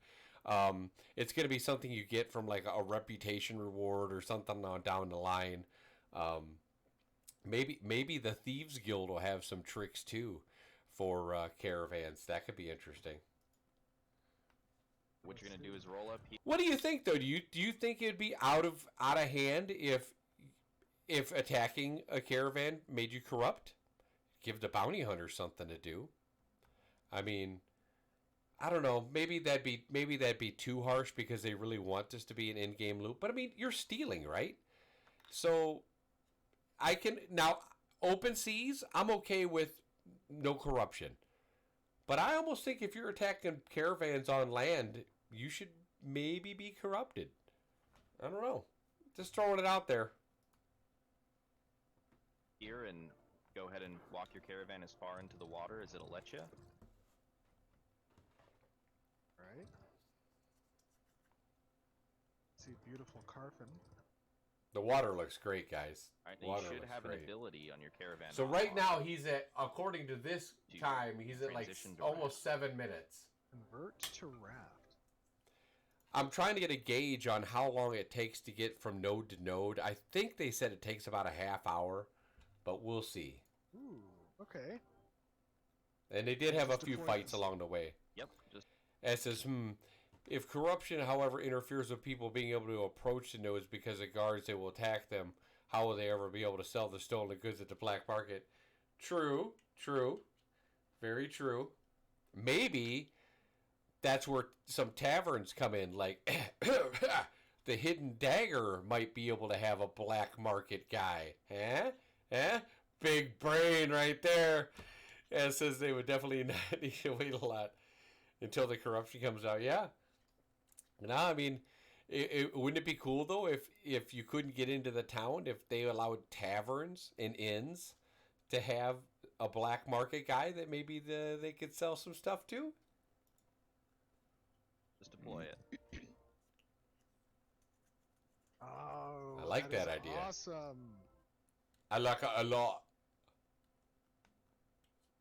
It's going to be something you get from like a reputation reward or something on down the line. Maybe the Thieves Guild will have some tricks too for caravans. That could be interesting. What you're gonna do is roll up. What do you think, though? Do you think it'd be out of hand if attacking a caravan made you corrupt? Give the bounty hunter something to do. I mean, I don't know. Maybe that'd be too harsh because they really want this to be an in-game loop. But I mean, you're stealing, right? So I can now open seas. I'm okay with no corruption. But I almost think if you're attacking caravans on land, you should maybe be corrupted. I don't know. Just throwing it out there. Here and go ahead and walk your caravan as far into the water as it'll let you. Right. See beautiful Carfin. The water looks great, guys. Alright, you should have an ability on your caravan. So right now he's at, according to this time, he's at like almost 7 minutes. Convert to raft. I'm trying to get a gauge on how long it takes to get from node to node. I think they said it takes about a half hour, but we'll see. Ooh, okay. And they did have a few fights along the way. Yep. Just it says, if corruption, however, interferes with people being able to approach the nodes because of guards, they will attack them. How will they ever be able to sell the stolen goods at the black market? True. Very true. Maybe that's where some taverns come in, like the Hidden Dagger might be able to have a black market guy. Big brain right there. Yeah, it says they would definitely not need to wait a lot until the corruption comes out. Yeah. No, I mean, wouldn't it be cool though if you couldn't get into the town, if they allowed taverns and inns to have a black market guy that maybe they could sell some stuff to? Just deploy it. Oh, I like that is idea. Awesome. I like it a lot.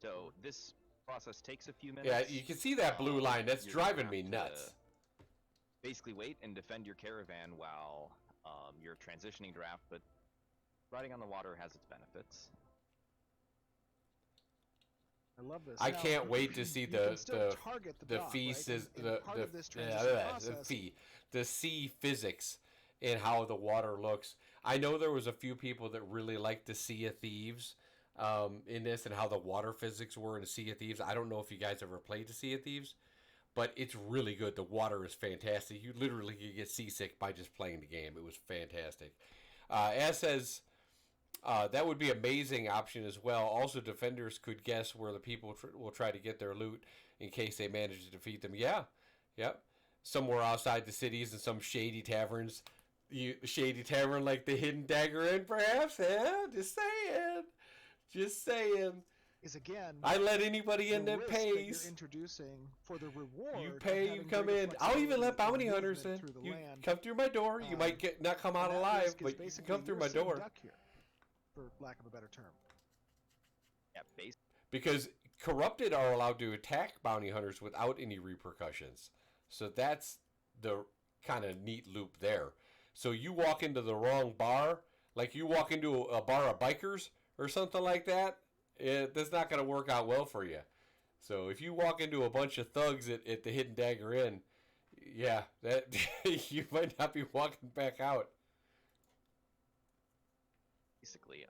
So this process takes a few minutes. Yeah, you can see that blue line. That's You're gonna driving me have nuts. to basically wait and defend your caravan while you're transitioning to raft, but riding on the water has its benefits. I love this. I Now, can't wait to see you can still the target the dock, feast right? is And part of this transition the process, the sea physics and how the water looks. I know there was a few people that really liked the Sea of Thieves in this and how the water physics were in the Sea of Thieves. I don't know if you guys ever played the Sea of Thieves, but it's really good. The water is fantastic. You literally could get seasick by just playing the game. It was fantastic. As says, that would be an amazing option as well. Also, defenders could guess where the people will try to get their loot in case they manage to defeat them. Yeah, yep. Somewhere outside the cities in some shady taverns. Shady tavern like the Hidden Dagger Inn, perhaps? Yeah, just saying. Just saying. is again. I let anybody in the that risk pays. you're introducing for the reward. You of pay, you having come greater in. I'll even flexibility let bounty in hunters in. movement through the You land. come through my door. You might not come out And that alive, risk is but you can basically come through you're my sitting door. duck here, for lack of a better term. Yeah, basically. Because corrupted are allowed to attack bounty hunters without any repercussions. So that's the kind of neat loop there. So you walk into the wrong bar, like you walk into a bar of bikers or something like that, that's not going to work out well for you. So if you walk into a bunch of thugs at the Hidden Dagger Inn, yeah, that you might not be walking back out. Basically,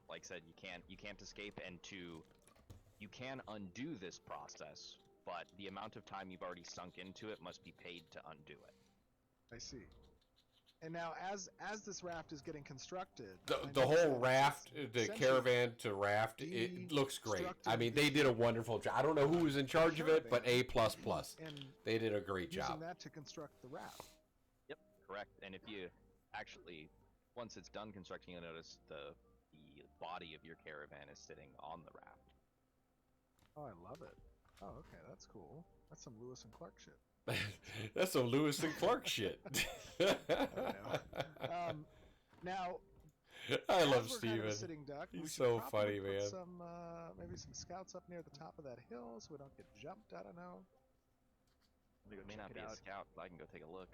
like I said, you can't escape, and you can undo this process, but the amount of time you've already sunk into it must be paid to undo it. I see. And now, as this raft is getting constructed, I The noticed whole that raft, it's the essentially caravan to raft, it looks great. I mean, they destructed did a wonderful job. I don't know who was in charge of it, but A++. and They did a great using job. that to construct the raft. Yep, correct. And if you actually, once it's done constructing, you'll notice the body of your caravan is sitting on the raft. Oh, I love it. Oh, okay, that's cool. That's some Lewis and Clark shit. That's some Lewis and Clark shit. Now, I as love we're kind of a Steven. sitting duck, we He's should so probably funny, put man. Some maybe some scouts up near the top of that hill so we don't get jumped. I don't know. It may not be a scout, but I can go take a look.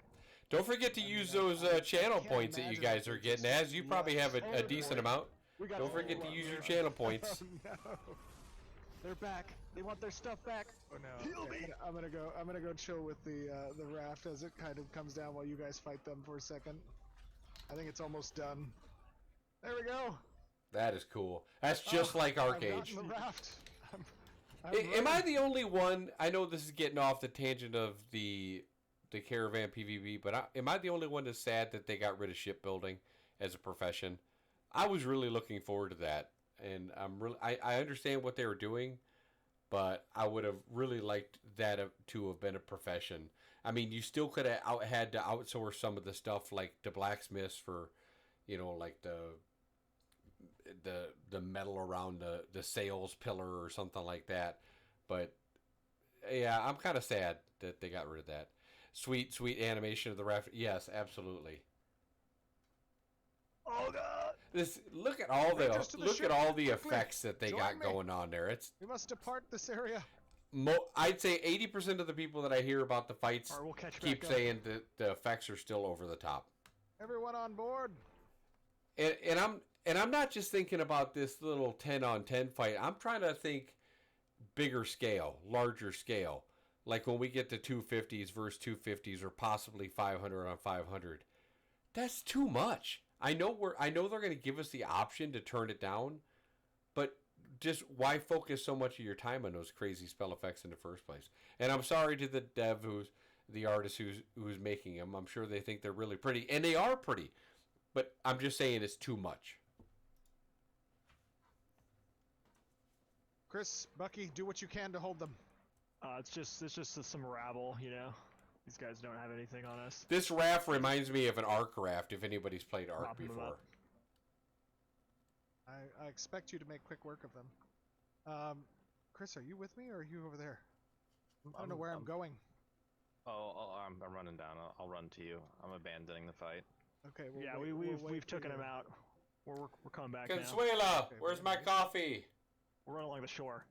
Don't forget to use those channel points that you guys are getting. As you probably have a decent amount. We got Don't forget to use your channel points. Oh, no. They're back. They want their stuff back. Oh no. Heal me. I'm gonna go chill with the raft as it kind of comes down while you guys fight them for a second. I think it's almost done. There we go. That is cool. That's just like I've Arcade. gotten the raft. I'm Am I ready. the only one? I know this is getting off the tangent of the caravan PvP, but am I the only one that's sad that they got rid of shipbuilding as a profession? I was really looking forward to that, and I understand what they were doing, but I would have really liked that to have been a profession. I mean, you still could have had to outsource some of the stuff, like the blacksmiths for, like the metal around the sails pillar or something like that. But yeah, I'm kind of sad that they got rid of that. Sweet animation of the raft. Yes, absolutely. Oh god! Look at all Rangers to the ship, quickly. effects that they Join got me. going on there. It's We must depart this area. I'd say 80% of the people that I hear about the fights Or we'll catch keep back up. saying that the effects are still over the top. Everyone on board. And I'm not just thinking about this little 10-on-10 fight. I'm trying to think bigger scale, larger scale. Like when we get to 250s versus 250s or possibly 500 on 500. That's too much. I know they're going to give us the option to turn it down, but just why focus so much of your time on those crazy spell effects in the first place? And I'm sorry to the dev the artist who's making them. I'm sure they think they're really pretty, and they are pretty, but I'm just saying it's too much. Chris, Bucky, do what you can to hold them. It's just some rabble, you know. These guys don't have anything on us. This raft reminds me of an Ark raft, if anybody's played Ark Prop 'em before. up. I expect you to make quick work of them. Chris, are you with me or are you over there? I don't know where I'm going. I'm running down. I'll run to you. I'm abandoning the fight. Okay. Yeah, we'll we've wait for taken you. him out. We're coming back now. Consuela, Okay, where's very my nice. coffee? We're running along the shore.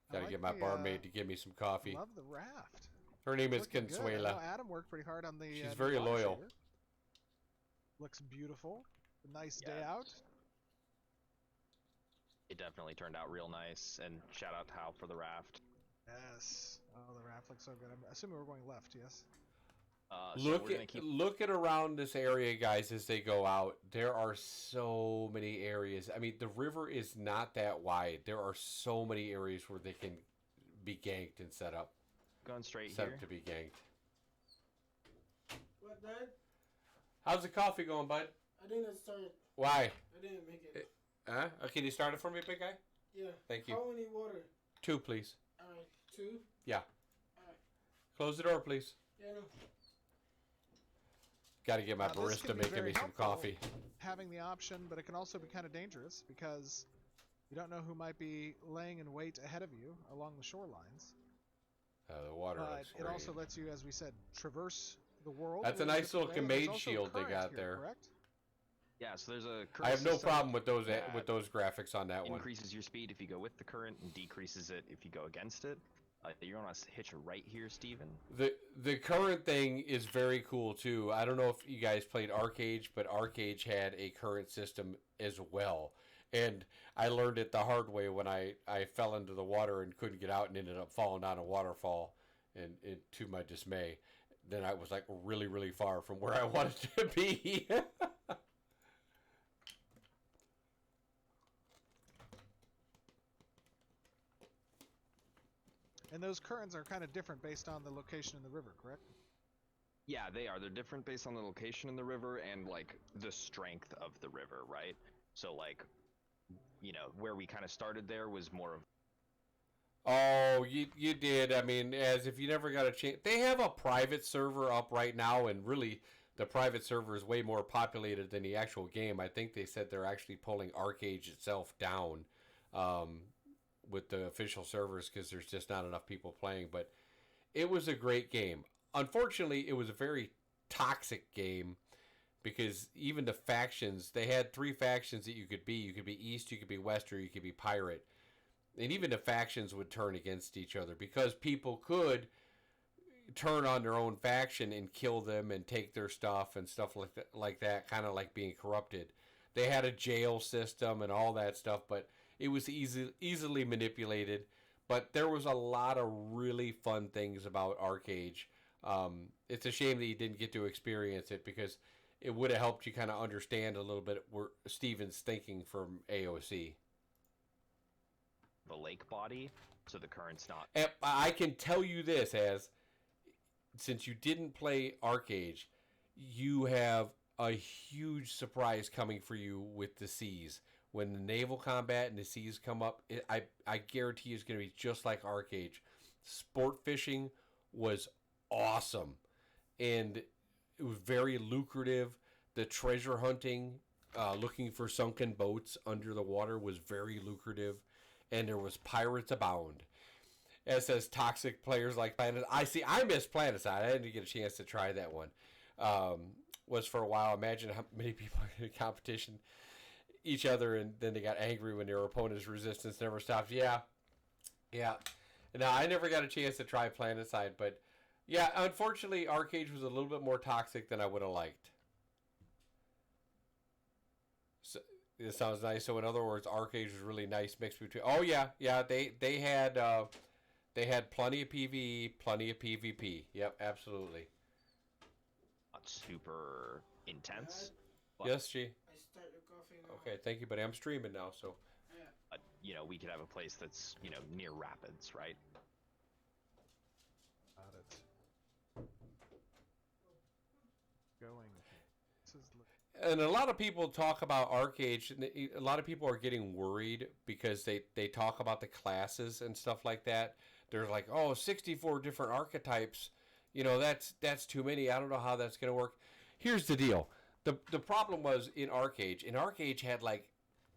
I Gotta like get my the, barmaid to give me some coffee. Love the raft. Her name is Looking good. I Consuela. know Adam worked pretty hard on the. She's new very water loyal. shader. Looks beautiful. A nice Yeah. day out. It definitely turned out real nice, and shout out to Hal for the raft. Yes. Oh, the raft looks so good. I'm assuming we're going left. Yes. So Look we're gonna at keep. look at around this area, guys, as they go out. There are so many areas. I mean, the river is not that wide. There are so many areas where they can be ganked and set up Going straight here. to be ganked. What, Dad? How's the coffee going, bud? I didn't start. Why? I didn't make it. Huh? Oh, can you start it for me, big guy? Yeah. Thank you. How many water? 2, please. Alright, 2? Close the door, please. Yeah, no. Got to get my Now, this barista can be making very me some helpful. coffee. Having the option, but it can also be kind of dangerous because you don't know who might be laying in wait ahead of you along the shorelines. The water But looks it great. also lets you, as we said, traverse the world. That's a in nice different little way. There's Kamade also shield they current got here, there. Correct? Yeah, so there's a. I have no system problem with those that with those graphics on that one. Increases your speed if you go with the current, and decreases it if you go against it. You're on a hitch right here, Steven. The current thing is very cool too. I don't know if you guys played Arcade, but Arcade had a current system as well. And I learned it the hard way when I fell into the water and couldn't get out and ended up falling down a waterfall, and to my dismay. Then I was like really, really far from where I wanted to be. And those currents are kind of different based on the location in the river, correct? Yeah, they are. They're different based on the location in the river and like the strength of the river, right? So like, you know, where we kind of started there was more of. Oh, you did. I mean, as if you never got a chance. They have a private server up right now, and really, the private server is way more populated than the actual game. I think they said they're actually pulling Arcade itself down with the official servers because there's just not enough people playing. But it was a great game. Unfortunately, it was a very toxic game because even the factions, they had 3 factions that you could be. You could be East, you could be West, or you could be Pirate. And even the factions would turn against each other because people could turn on their own faction and kill them and take their stuff and stuff like that, kind of like being corrupted. They had a jail system and all that stuff, but it was easily manipulated. But there was a lot of really fun things about Arcade. It's a shame that you didn't get to experience it because it would have helped you kind of understand a little bit where Steven's thinking from AOC. The lake body, so the current's not. And I can tell you this, as since you didn't play Arcade, you have a huge surprise coming for you with the seas. When the naval combat and the seas come up, I guarantee it's going to be just like Arcade. Sport fishing was awesome, and it was very lucrative. The treasure hunting, looking for sunken boats under the water, was very lucrative. And there was pirates abound. It says toxic players like Planet. I miss Planetside. I didn't get a chance to try that one. Was for a while. Imagine how many people in competition each other, and then they got angry when their opponent's resistance never stopped. Yeah. Now I never got a chance to try Planetside, but yeah, unfortunately, Arcade was a little bit more toxic than I would have liked. So, it sounds nice. So in other words, Arcade was really nice mix between. Oh yeah. They had plenty of PvE, plenty of PvP. Yep, absolutely. Not super intense. But, Yes, G. I start your coffee now. Okay, thank you, buddy. I'm streaming now, so. Yeah. you know, we could have a place that's, you know, near rapids, right? Got it. Going. This is and a lot of people talk about Arcade, and a lot of people are getting worried because they talk about the classes and stuff like that. They're like, oh, 64 different archetypes. You know, that's too many. I don't know how that's going to work. Here's the deal. The problem was in Arcade had like,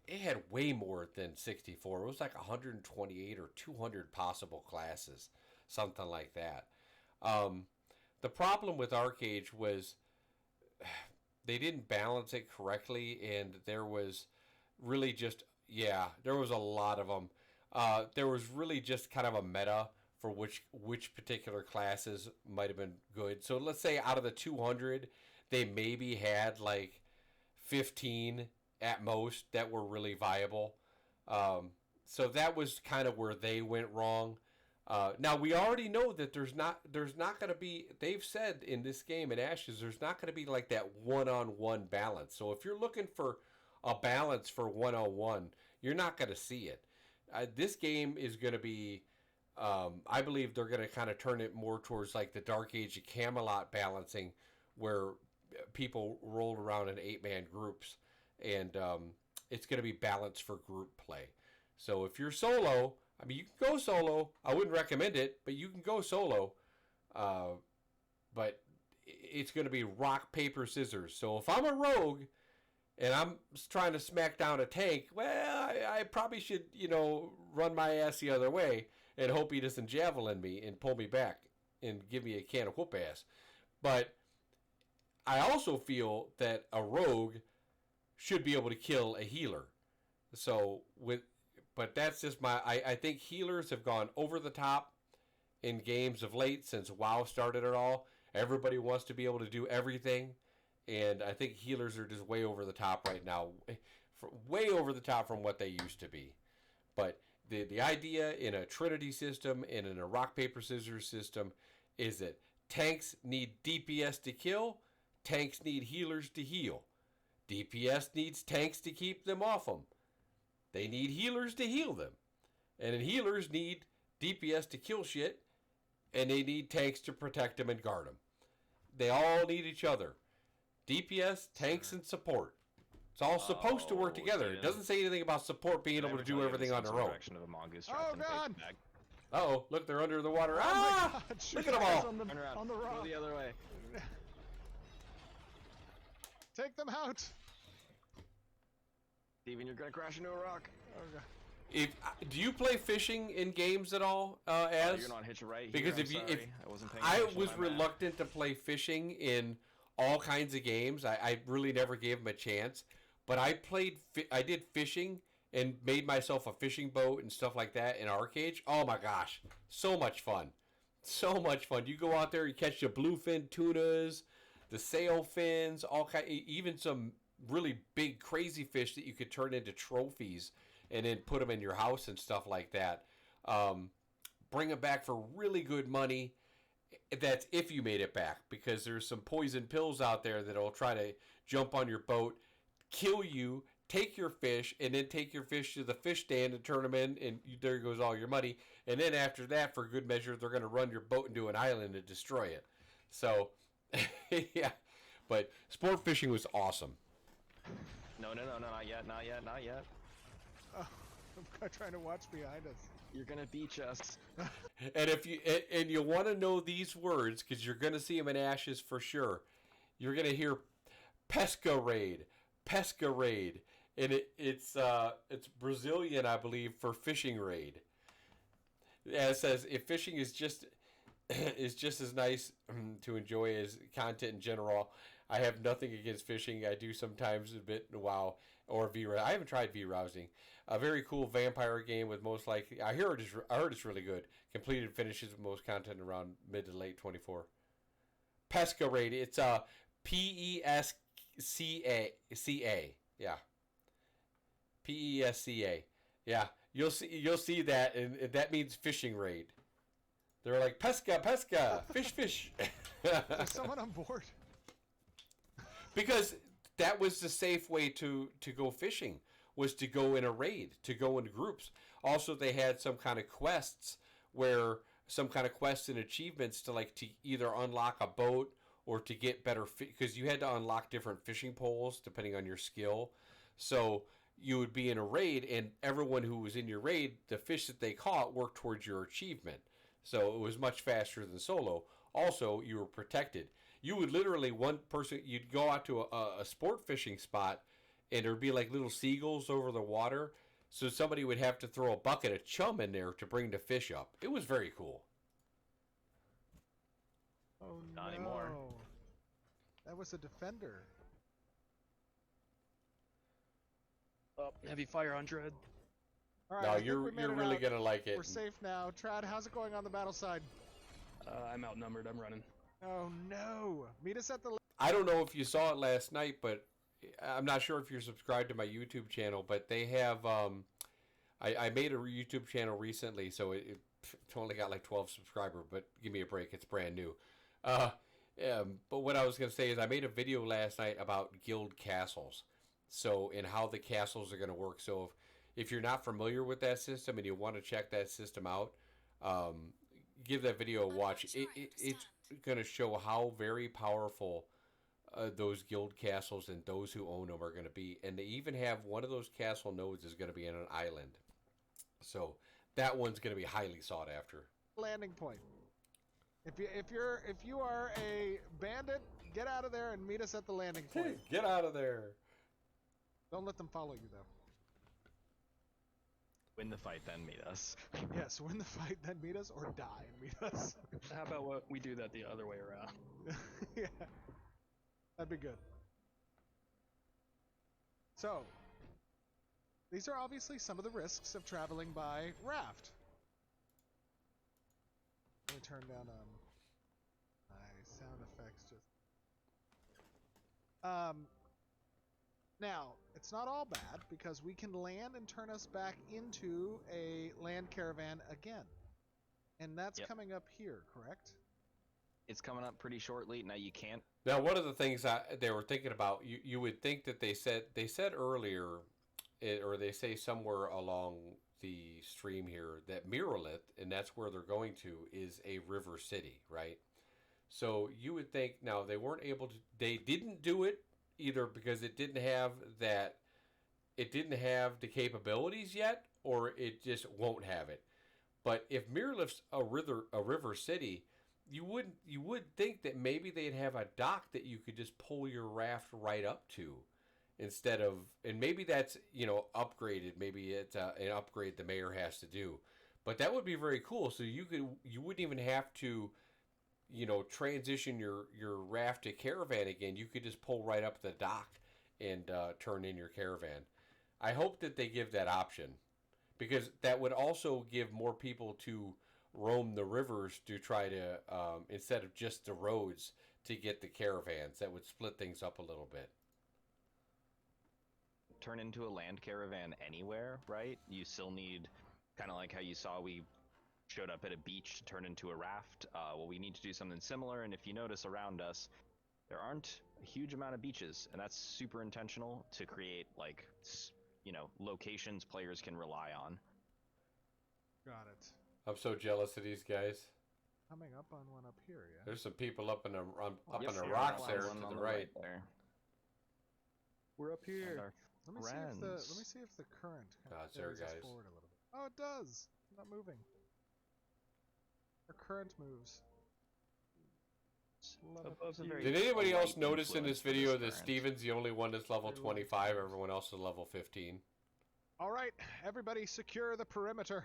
it had way more than 64. It was like 128 or 200 possible classes, something like that. The problem with Arcade was they didn't balance it correctly, and there was really just, there was a lot of them. There was really just kind of a meta for which particular classes might have been good. So let's say out of the 200, they maybe had like 15 at most that were really viable. So that was kind of where they went wrong. Now we already know that there's not going to be. They've said in this game in Ashes, there's not going to be like that one-on-one balance. So if you're looking for a balance for one-on-one, you're not going to see it. This game is going to be. I believe they're going to kind of turn it more towards like the Dark Age of Camelot balancing, where people roll around in 8-man groups, and it's going to be balanced for group play. So if you're solo, I mean, you can go solo. I wouldn't recommend it, but you can go solo. But it's going to be rock, paper, scissors. So if I'm a rogue and I'm trying to smack down a tank, well, I probably should, run my ass the other way and hope he doesn't javelin me and pull me back and give me a can of whoop ass. But I also feel that a rogue should be able to kill a healer. But that's just I think healers have gone over the top in games of late since WoW started it all. Everybody wants to be able to do everything, and I think healers are just way over the top right now, way over the top from what they used to be. But the idea in a Trinity system and in a rock, paper, scissors system is that tanks need DPS to kill, tanks need healers to heal. DPS needs tanks to keep them off them. They need healers to heal them. And then healers need DPS to kill shit, and they need tanks to protect them and guard them. They all need each other. DPS, tanks, and support. It's all supposed to work together. It doesn't say anything about support being able to do everything on their own. Oh, God! Uh-oh, look, they're under the water. Oh, Ah! my God! Look at them all. On Turn the around. rock. Go the other way. Take them out! Steven, you're gonna crash into a rock. Oh, God. Do you play fishing in games at all? You're gonna hitch a right here. Because I'm if sorry. I wasn't paying I attention was to my map. reluctant to play fishing in all kinds of games. I really never gave them a chance. But I did fishing and made myself a fishing boat and stuff like that in Arcade. Oh my gosh, so much fun, so much fun. You go out there, you catch the bluefin tunas, the sailfins, even some really big crazy fish that you could turn into trophies and then put them in your house and stuff like that. Bring them back for really good money. That's if you made it back, because there's some poison pills out there that'll try to jump on your boat, kill you, take your fish, and then take your fish to the fish stand and turn them in, and there goes all your money. And then after that, for good measure, they're going to run your boat into an island and destroy it. So, yeah. But sport fishing was awesome. No, not yet. Oh, I'm trying to watch behind us. You're gonna beach us. And if you want to know these words, because you're going to see them in Ashes for sure, you're going to hear pesca raid, and it's Brazilian, I believe, for fishing raid. It says if fishing is just as nice to enjoy as content in general, I have nothing against fishing. I do sometimes a bit in WoW or V. I haven't tried V rousing. A very cool vampire game with most likely. I heard it's really good. Completed finishes with most content around mid to late 24. Pesca raid. It's PESCA. Yeah. PESCA. Yeah. You'll see that, and that means fishing raid. They're like pesca, fish. Is someone on board? Because that was the safe way to go fishing, was to go in a raid, to go in groups. Also, they had some kind of quests and achievements to either unlock a boat or to get better because you had to unlock different fishing poles depending on your skill. So you would be in a raid, and everyone who was in your raid, the fish that they caught worked towards your achievement. So it was much faster than solo. Also, you were protected. You would literally, one person, you'd go out to a sport fishing spot, and there'd be like little seagulls over the water. So somebody would have to throw a bucket of chum in there to bring the fish up. It was very cool. Oh Not no. anymore. That was a defender. Oh, heavy fire on Dread. All right, No, I think we you're made it really out. gonna like it. We're safe now. Trad, how's it going on the battle side? I'm outnumbered. I'm running. Oh no. Meet us at the I don't know if you saw it last night, but I'm not sure if you're subscribed to my YouTube channel. But they have, I made a YouTube channel recently, so it's only got like 12 subscribers. But give me a break, it's brand new. But what I was gonna say is I made a video last night about guild castles, so and how the castles are gonna work. So if you're not familiar with that system and you want to check that system out, give that video a watch. It's going to show how very powerful those guild castles and those who own them are going to be. And they even have one of those castle nodes is going to be on an island. So that one's going to be highly sought after. landing point. If you are a bandit, get out of there and meet us at the landing point. Get out of there. Don't let them follow you though. Win the fight, then meet us. Yes, win the fight, then meet us, or die and meet us. How about what we do that the other way around? Yeah, that'd be good. So, these are obviously some of the risks of traveling by raft. Let me turn down my sound effects just. Now, it's not all bad because we can land and turn us back into a land caravan again. And that's Yep. coming up here, correct? It's coming up pretty shortly. Now you can't. Now, one of the things they were thinking about, you would think that they said earlier, or they say somewhere along the stream here that Miralith, and that's where they're going to, is a river city, right? So you would think now they weren't able to, they didn't do it either because it didn't have the capabilities yet, or it just won't have it. But if Miralith's a river city, you would think that maybe they'd have a dock that you could just pull your raft right up to, instead of, and maybe that's upgraded. Maybe it's an upgrade the mayor has to do, but that would be very cool. So you wouldn't even have to, transition your raft to caravan again. You could just pull right up the dock and turn in your caravan. I hope that they give that option, because that would also give more people to roam the rivers to try to, instead of just the roads, to get the caravans. That would split things up a little bit. Turn into a land caravan anywhere, right? You still need, kind of like how you saw we showed up at a beach to turn into a raft. Well, we need to do something similar, and if you notice around us, there aren't a huge amount of beaches, and that's super intentional to create, like, locations players can rely on. Got it. I'm so jealous of these guys. Coming up on one up here, yeah? There's some people up in the Yep, on the yeah, rocks that there one to on the right. there. We're up And here. our Let me friends. see if the current Ah, it's there, carries us guys. forward a little bit. Oh, it does. It's not moving. Our current moves. Love it. Above the very Did anybody else Light notice in this influence for this video that current. Steven's the only one that's level Very 25? Everyone else is level 15. All right, everybody, secure the perimeter.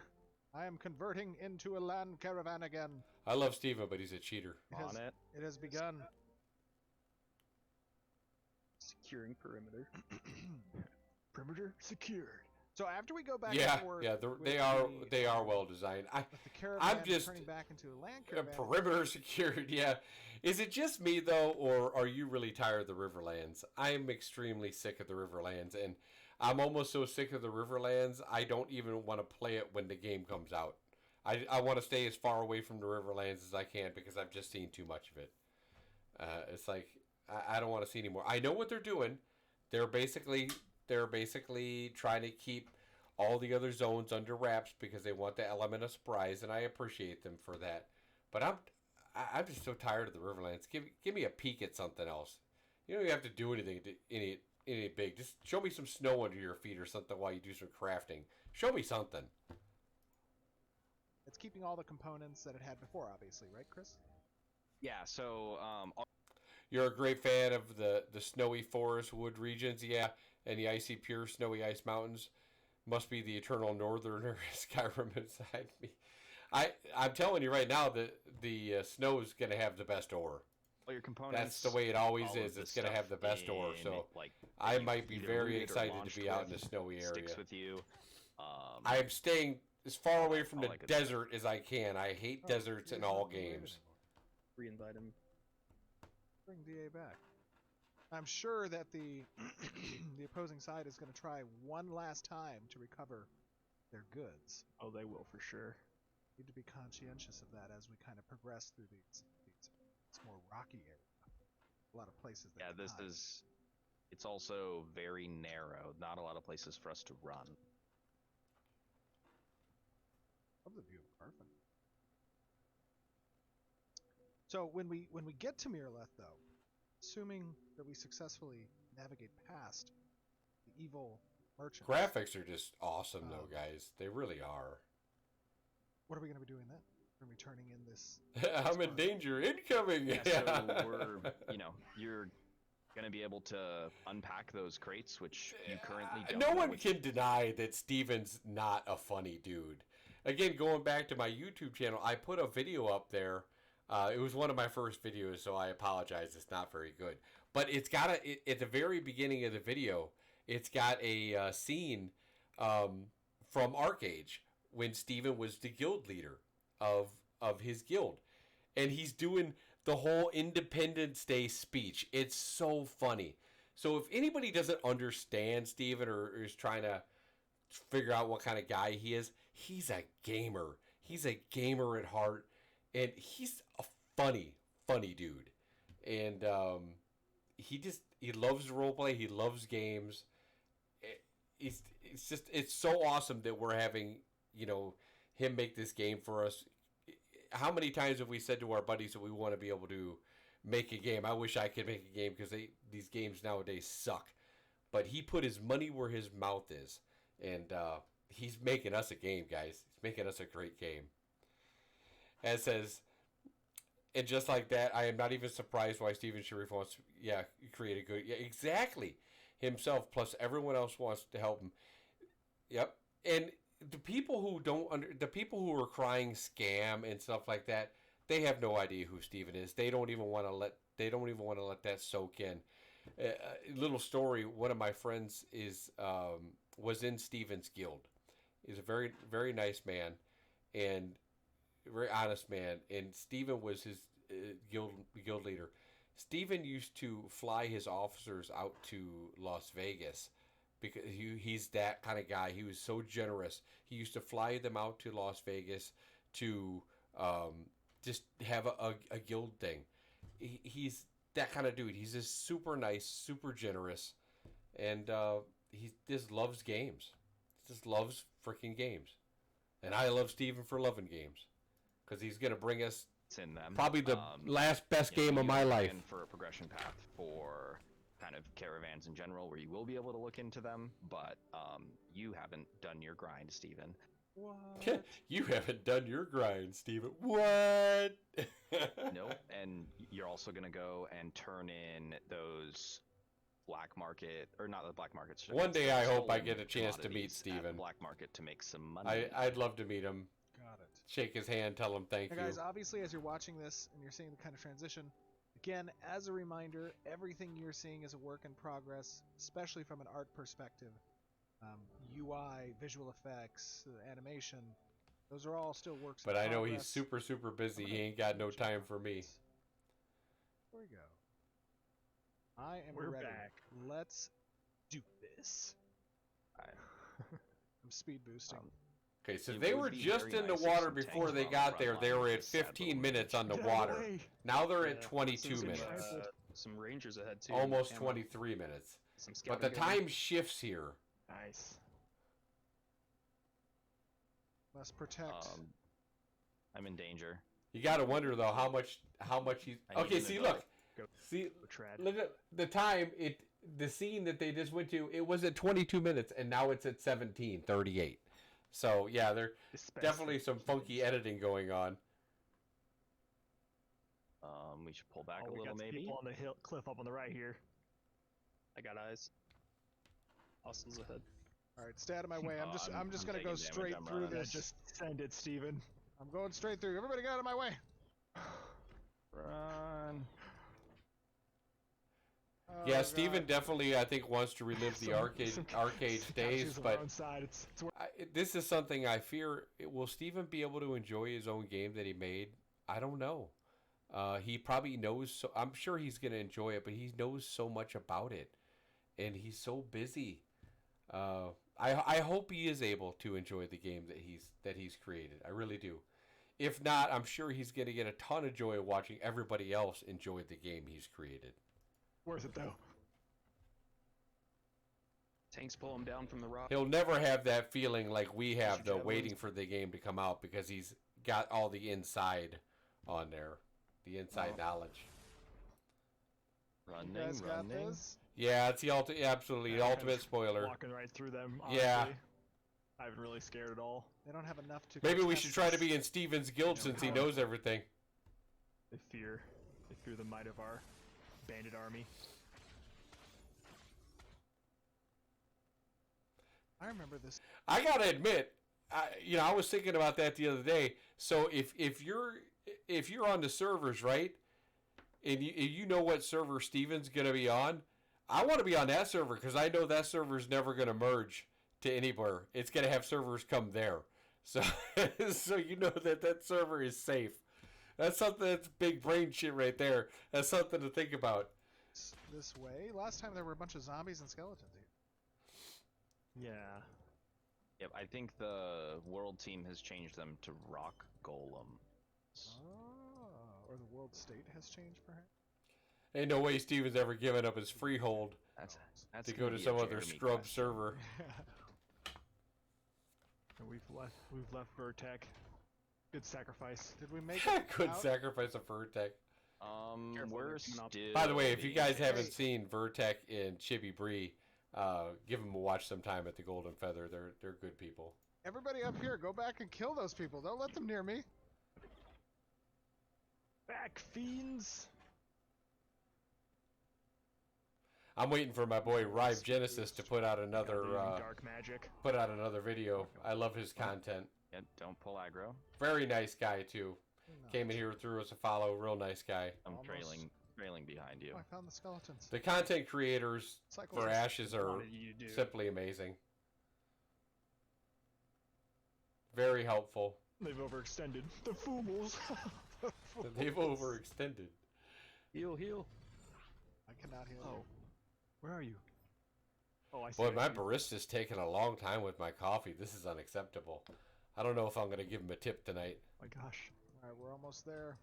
I am converting into a land caravan again. I love Steven, but he's a cheater. On it. It has begun. securing perimeter. Perimeter secured. So after we go back Yeah, and forth, yeah, with they are well designed. with the caravan just- turning back into a land caravan. Perimeter secured, yeah. Is it just me though, or are you really tired of the Riverlands? I'm extremely sick of the Riverlands, and I'm almost so sick of the Riverlands I don't even want to play it when the game comes out. I want to stay as far away from the Riverlands as I can because I've just seen too much of it. It's like I don't want to see anymore. I know what they're doing. They're basically trying to keep all the other zones under wraps because they want the element of surprise, and I appreciate them for that. But I'm just so tired of the Riverlands. Give me a peek at something else. You don't even have to do anything to any big. Just show me some snow under your feet or something while you do some crafting. Show me something. It's keeping all the components that it had before, obviously, right, Chris? Yeah. So You're a great fan of the snowy forest wood regions, yeah, and the icy pure snowy ice mountains. Must be the eternal northerner Skyrim inside me. I'm telling you right now that the snow is going to have the best ore. all your components. That's the way it always all of is. the It's going to have the stuff best ore. in, So like, I that you might be either very looted or excited to launched be out in with the snowy area. sticks with you. I am staying as far away from all the that good desert as I can. I hate deserts in all games. Re-invite him. Bring DA back. I'm sure that the the opposing side is going to try one last time to recover their goods. Oh, they will for sure. Need to be conscientious of that as we kind of progress through these it's more rocky area. A lot of places that Yeah, can this hide. is. It's also very narrow. Not a lot of places for us to run. Love the view of Carfin. So when we get to Miraleth, though, assuming that we successfully navigate past the evil merchants, Graphics are just awesome, though, guys. They really are. what are we going to be doing then? We're going to be turning in this. I'm in danger. Incoming. Yeah, so we're, you're gonna be able to unpack those crates, which you currently don't. No know one which- can deny that Steven's not a funny dude. Again, going back to my YouTube channel, I put a video up there. It was one of my first videos, so I apologize. It's not very good. But it's got at the very beginning of the video, it's got a scene from Arcage when Steven was the guild leader of his guild. And he's doing the whole Independence Day speech. It's so funny. So if anybody doesn't understand Steven or is trying to figure out what kind of guy he is, he's a gamer. He's a gamer at heart. And he's a funny dude. And he loves roleplay. He loves games. It's so awesome that we're having, him make this game for us. How many times have we said to our buddies that we want to be able to make a game? I wish I could make a game because these games nowadays suck. But he put his money where his mouth is. And he's making us a game, guys. He's making us a great game. As says, and just like that, I am not even surprised why Steven Sharif wants to, create a good, exactly, himself, plus everyone else wants to help him. Yep. And the people who are crying scam and stuff like that, they have no idea who Steven is. They don't even want to let that soak in. Little story, one of my friends was in Steven's guild. He's a very, very nice man and very honest man, and Steven was his guild leader. Steven used to fly his officers out to Las Vegas because he's that kind of guy. He was so generous. He used to fly them out to Las Vegas to just have a guild thing. He's that kind of dude. He's just super nice, super generous, and he just loves games. He just loves freaking games. And I love Steven for loving games because he's going to bring us in them. probably the last best game of my life. For a progression path for kind of caravans in general, where you will be able to look into them, but you haven't done your grind, Steven. What? You haven't done your grind, Steven. What? Nope. And you're also going to go and turn in those black market, or not the black markets. One day I hope I get a stolen chance to meet commodities at the Steven. black market to make some money. I'd love to meet him. Got it. Shake his hand, tell him thank Now, you. guys, obviously, as you're watching this and you're seeing the kind of transition, again, as a reminder, everything you're seeing is a work in progress, especially from an art perspective. UI, visual effects, animation, those are all still works in But I progress. know he's super, super busy. He ain't got no time for me. There we go. I am We're ready. back. Let's do this. I'm speed boosting. Okay, so It they would were be just very in the nice if water some before tanks they were on got the there. front They line were with at the saddle 15 and minutes on the Get out of water. way. Now they're at Yeah, 22 some, minutes. some rangers ahead too. Almost Ammo. 23 minutes. Some But the scouting going. time shifts here. Nice. Must protect. I'm in danger. You got to wonder though how much he's. I need Okay, him see, to look, Go see, trad. look at the time. The scene that they just went to. It was at 22 minutes, and now it's at 17:38. So yeah, there's definitely some funky editing going on. We should pull back Oh, a we little, got some maybe. people on the hill cliff up on the right here. I got eyes. Hostiles ahead. All right, stay out of my way. I'm just I'm gonna go taking damage, straight I'm through running. Yeah, this. just send it, Steven. I'm going straight through. Everybody get out of my way. Run. Oh, Yeah, God. Steven definitely, I think, wants to relive the arcade days, on but our own side. It's this is something I fear. Will Steven be able to enjoy his own game that he made? I don't know. He probably knows. So I'm sure he's gonna enjoy it, but he knows so much about it, and he's so busy. I hope he is able to enjoy the game that he's created. I really do. If not, I'm sure he's gonna get a ton of joy watching everybody else enjoy the game he's created. worth it though. Tanks pull him down from the rock. He'll never have that feeling like we have, though, javelins. waiting for the game to come out because he's got all the inside on there, the inside knowledge. Running, You guys got running. this? Yeah, it's the absolutely Yeah, the kind ultimate of spoiler. Walking right through them. Yeah. Honestly. I haven't really scared at all. They don't have enough to. Maybe we contest should try to this. be in Steven's guild Yeah, since he how- knows everything. They fear the might of our bandit army. I remember this. I gotta admit, I was thinking about that the other day. So if you're on the servers, right, and you know what server Steven's gonna be on, I want to be on that server because I know that server's never gonna merge to anywhere. It's gonna have servers come there, so so you know that server is safe. That's something that's big brain shit right there. That's something to think about. This way. Last time there were a bunch of zombies and skeletons here. Yeah. Yep, I think the world team has changed them to rock golem. Oh, or the world state has changed, perhaps. Ain't no way Steven's ever given up his freehold That's to gonna go to be a some other Jeremy scrub question. server. And we've left Vertec. Good sacrifice. Did we make it Good out? sacrifice of Vertec. Careful, We're they're coming up. still. By the way, if you guys being haven't chased. seen Vertec and Chibi Bree, give them a watch sometime at the Golden Feather. They're good people. Everybody up here, go back and kill those people. Don't let them near me. Back fiends. I'm waiting for my boy Rive Genesis to put out Gotta another do dark magic. video. I love his content. Yeah, don't pull aggro. Very nice guy too. No. Came in here, threw us a follow. Real nice guy. I'm Almost. trailing behind you. Oh, I found the skeletons. The content creators Cycle for chest. Ashes are Wanted you to do. simply amazing. Very helpful. They've overextended. The fools. They've overextended. Heal, heal. I cannot heal. Oh. Where are you? Oh, I see. Boy, I my see. barista's taking a long time with my coffee. This is unacceptable. I don't know if I'm going to give him a tip tonight. My gosh. All right, we're almost there.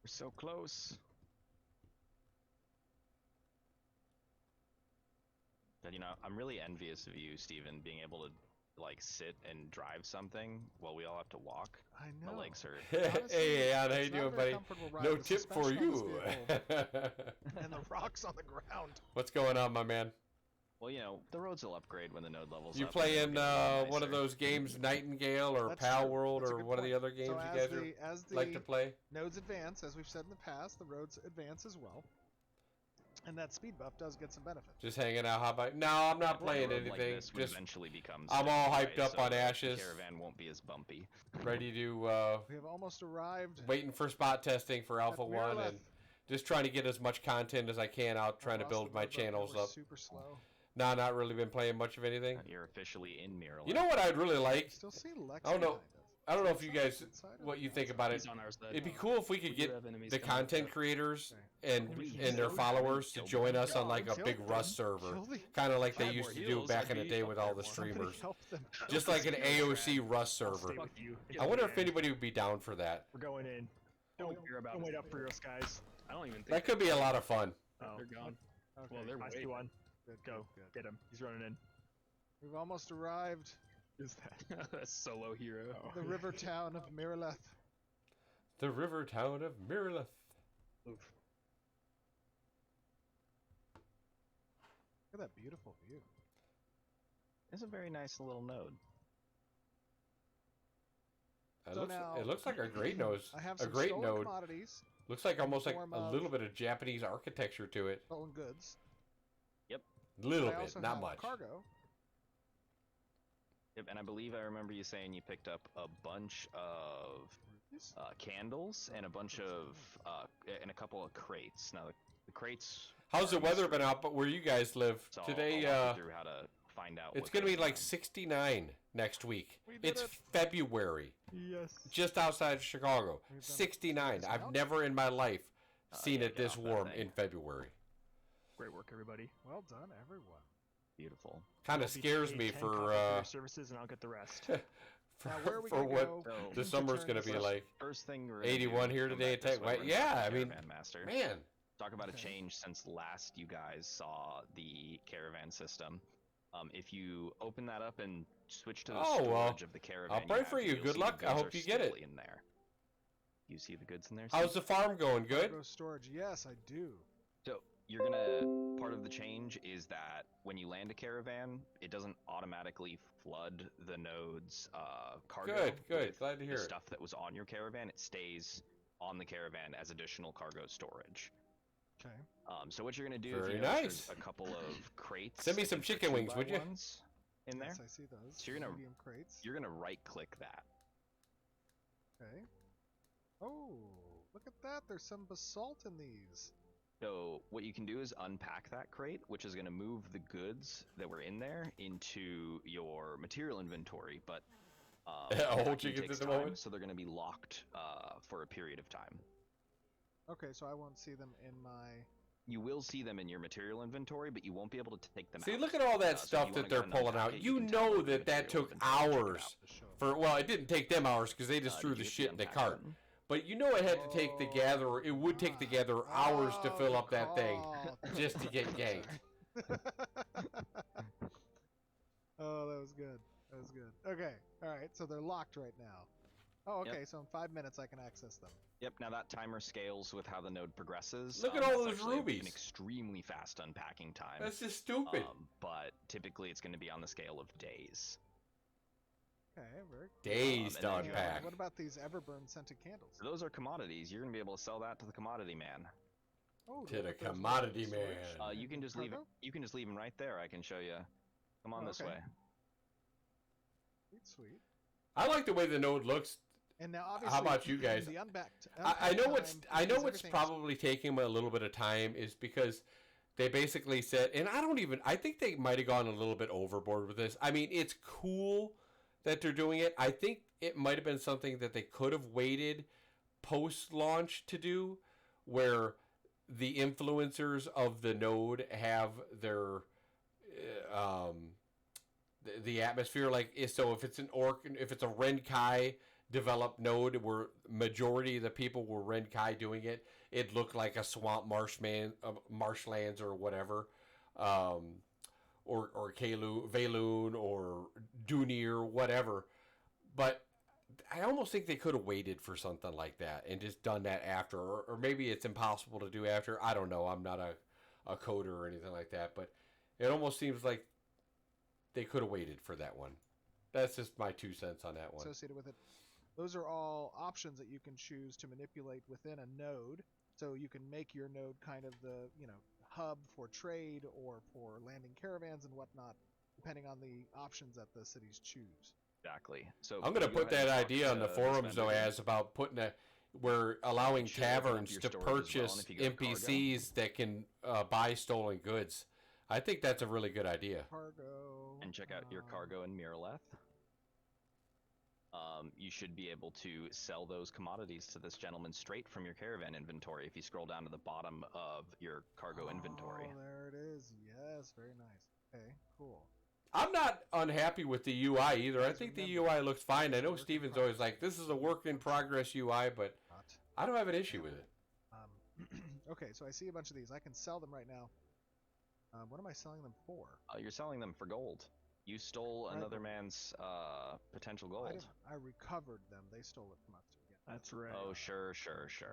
We're so close. But I'm really envious of you, Steven, being able to sit and drive something while we all have to walk. I My know. legs hurt. Honestly, Hey, Alan, how it's you not a doing, very buddy? comfortable ride. No The tip for suspension on you. this vehicle and the rocks on the ground. What's going on, my man? Well, the roads will upgrade when the node levels You up. and playing it'll get a lot one of nicer. those games, Nightingale or That's Pal true. World That's a or good one of the point. other games So you guys as the like to play? nodes advance, as we've said in the past, the roads advance as well. And that speed buff does get some benefit. Just hanging out. How about? No, I'm not A playing road like anything. this would Just eventually become I'm smooth, all hyped right? up So on the Ashes. Caravan won't be as bumpy. ready to We have almost arrived. waiting for spot testing for Alpha at 1 Miraleth. and just trying to get as much content as I can out, trying to Lost build the my road, but they channels were up. Super slow. No, not really been playing much of anything. You're officially in Mirror. You know what I'd really like? Still see Lex. I don't know. behind us. I don't know if Is you it guys inside or what you outside? think about it. He's on our side. It'd be cool if we could We get do have enemies the coming up content there. creators Okay. and Enemies. and their Kill followers to them. join us on like a Kill big them. Rust server, Kill the- kind of like they Five used more to do heals, back I'd in the be day up with there all the more. Somebody streamers. help them. Just like an AOC Rust I'll server. stay with you. I wonder if Man, anybody would be down for that. We're going in. Don't You're about wait to up for us, guys. I don't even think That could be a lot of fun. Oh, they're gone. Okay. Well, they're I way see one. Good, Go. good, good. Get him. He's running in. We've almost arrived. is that? A solo hero. The river town of Miraleth. The river town of Miraleth. Look at that beautiful view. It's a very nice little node. It, So looks, now- it looks like a great node. I have A some great stolen node. commodities, Looks like almost like form a of- little bit of Japanese architecture to it. stolen goods. Little I bit, also not have much. cargo. Yep, and I believe I remember you saying you picked up a bunch of candles and a bunch of and a couple of crates. Now the crates. How's the are weather mystery, been out but where you guys live? So Today, I'll walk you through how to find out. it's what's going to be going like on. 69 next week. We did It's it. February, Yes. just outside of Chicago. We've done 69. this I've out. never in my life seen yeah, it get this off that warm thing. in February. Great work, everybody. Well done, everyone. Beautiful. Kind I'll of be scares paid me 10 for your services, and I'll get the rest. for, Now, where are we for gonna what go? So the to summer's turn going to this be up? like. first thing we're gonna 81 do, here come today back this at way, Tech- we're yeah, gonna I talk mean, Caravan Master. Man, Talk about Okay. a change since last you guys saw the caravan system. If you open that up and switch to the Oh, well, storage of the caravan, I'll pray have for here, you. you'll Good see the luck. I goods hope are you get it. still in there. You see the goods in there? how's Steve? the farm going? Good? Cargo storage. Yes, I do. So you're gonna part of the change is that when you land a caravan, it doesn't automatically flood the node's cargo. Good, good. with Glad to hear the it. stuff that was on your caravan. It stays on the caravan as additional cargo storage. Okay. So what you're gonna do? Very if you notice, nice. there's a couple of crates. Send me I some think they're chicken wings, 2x1s would you? In there. Yes, I see those. So you're gonna- medium crates. You're gonna right-click that. Okay. Oh, look at that. There's some basalt in these. So what you can do is unpack that crate, which is going to move the goods that were in there into your material inventory. But I'll unpacking hold chickens takes at the time, moment. so they're going to be locked for a period of time. Okay, so I won't see them in my. You will see them in your material inventory, but you won't be able to take them See, out. look at all that So if stuff you that wanna they're go and pulling unpack out. it, You can know download the that that material took inventory and check it hours. out. To show. For well, it didn't take them hours because they just threw Did the you shit in the unpack cart. button? But you know it had to take the gatherer. It would take the gatherer hours to fill up that thing just to get ganked. Oh, that was good. That was good. Okay. All right. So they're locked right now. Oh, okay. Yep. So in 5 minutes I can access them. Yep. Now that timer scales with how the node progresses. Look at it's all those actually rubies. An extremely fast unpacking time. That's just stupid. But typically it's going to be on the scale of days. Okay. Very. Days and to then you have- unpack. What about these Everburn scented candles? So those are commodities. You're going to be able to sell that to the commodity man. Oh, To do I the put those in commodity storage? man. You can just leave it. Cargo? You can just leave them right there. I can show you. Come on Oh, this okay. way. Sweet, sweet. I like the way the node looks. And now, obviously, How about you guys? The unpacked. I know what's time, I know because what's everything's- probably taking them a little bit of time is because they basically said, and I think they might have gone a little bit overboard with this. I mean, it's cool that they're doing it. I think it might have been something that they could have waited post-launch to do, where the influencers of the node have their the atmosphere, like, so if it's an if it's a Renkai developed node where majority of the people were Renkai doing it, it looked like a swamp marshlands or whatever, or Valoon or Dunir, whatever. But I almost think they could have waited for something like that and just done that after, or maybe it's impossible to do after. I don't know. I'm not a coder or anything like that, but it almost seems like they could have waited for that one. That's just my 2 cents on that one. associated with it. Those are all options that you can choose to manipulate within a node. So you can make your node kind of the hub for trade or for landing caravans and whatnot, depending on the options that the cities choose. Exactly. So I'm going to you go put ahead that and talk idea on the to forums, though, vendor. as about we're allowing Should open up taverns your to storage as well, purchase and if you go to cargo- NPCs that can buy stolen goods. I think that's a really good idea. Cargo. And check out your cargo in Miraleth. You should be able to sell those commodities to this gentleman straight from your caravan inventory if you scroll down to the bottom of your cargo inventory. Oh, there it is. Yes, very nice. Okay, cool. I'm not unhappy with the UI either. I Guys, think the remember, UI looks fine. I it's a know work in Steven's always like, this is a work in progress UI, but Not. I don't have an issue with it. Okay, so I see a bunch of these. I can sell them right now. What am I selling them for? You're selling them for gold. You stole Right, another but- man's potential I, gold. didn't, I recovered them. They stole it from us. Yeah. That's right. Oh, sure. Yeah.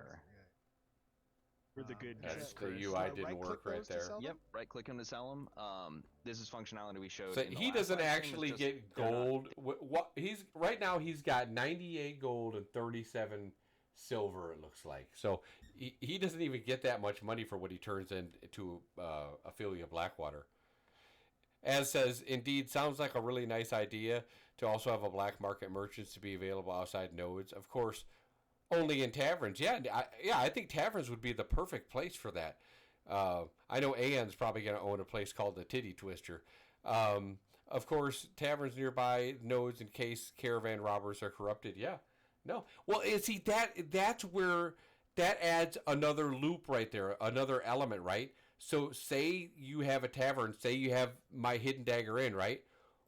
We're the good is guys, That's it- the Chris. UI do I didn't right-click work right those to there. sell Yep, them? right click him to sell him. This is functionality we showed. So in the he last doesn't live stream, actually is just get they're not- gold. What he's right now, he's got 98 gold and 37 silver. It looks like so he doesn't even get that much money for what he turns into Ophelia Blackwater. As says, indeed, sounds like a really nice idea to also have a black market merchants to be available outside nodes. Of course, only in taverns. Yeah, I think taverns would be the perfect place for that. I know Anne's probably going to own a place called the Titty Twister. Of course, taverns nearby nodes in case caravan robbers are corrupted. Yeah, no. Well, see that's where that adds another loop right there, another element, right? So, say you have a tavern, say you have my Hidden Dagger Inn, right?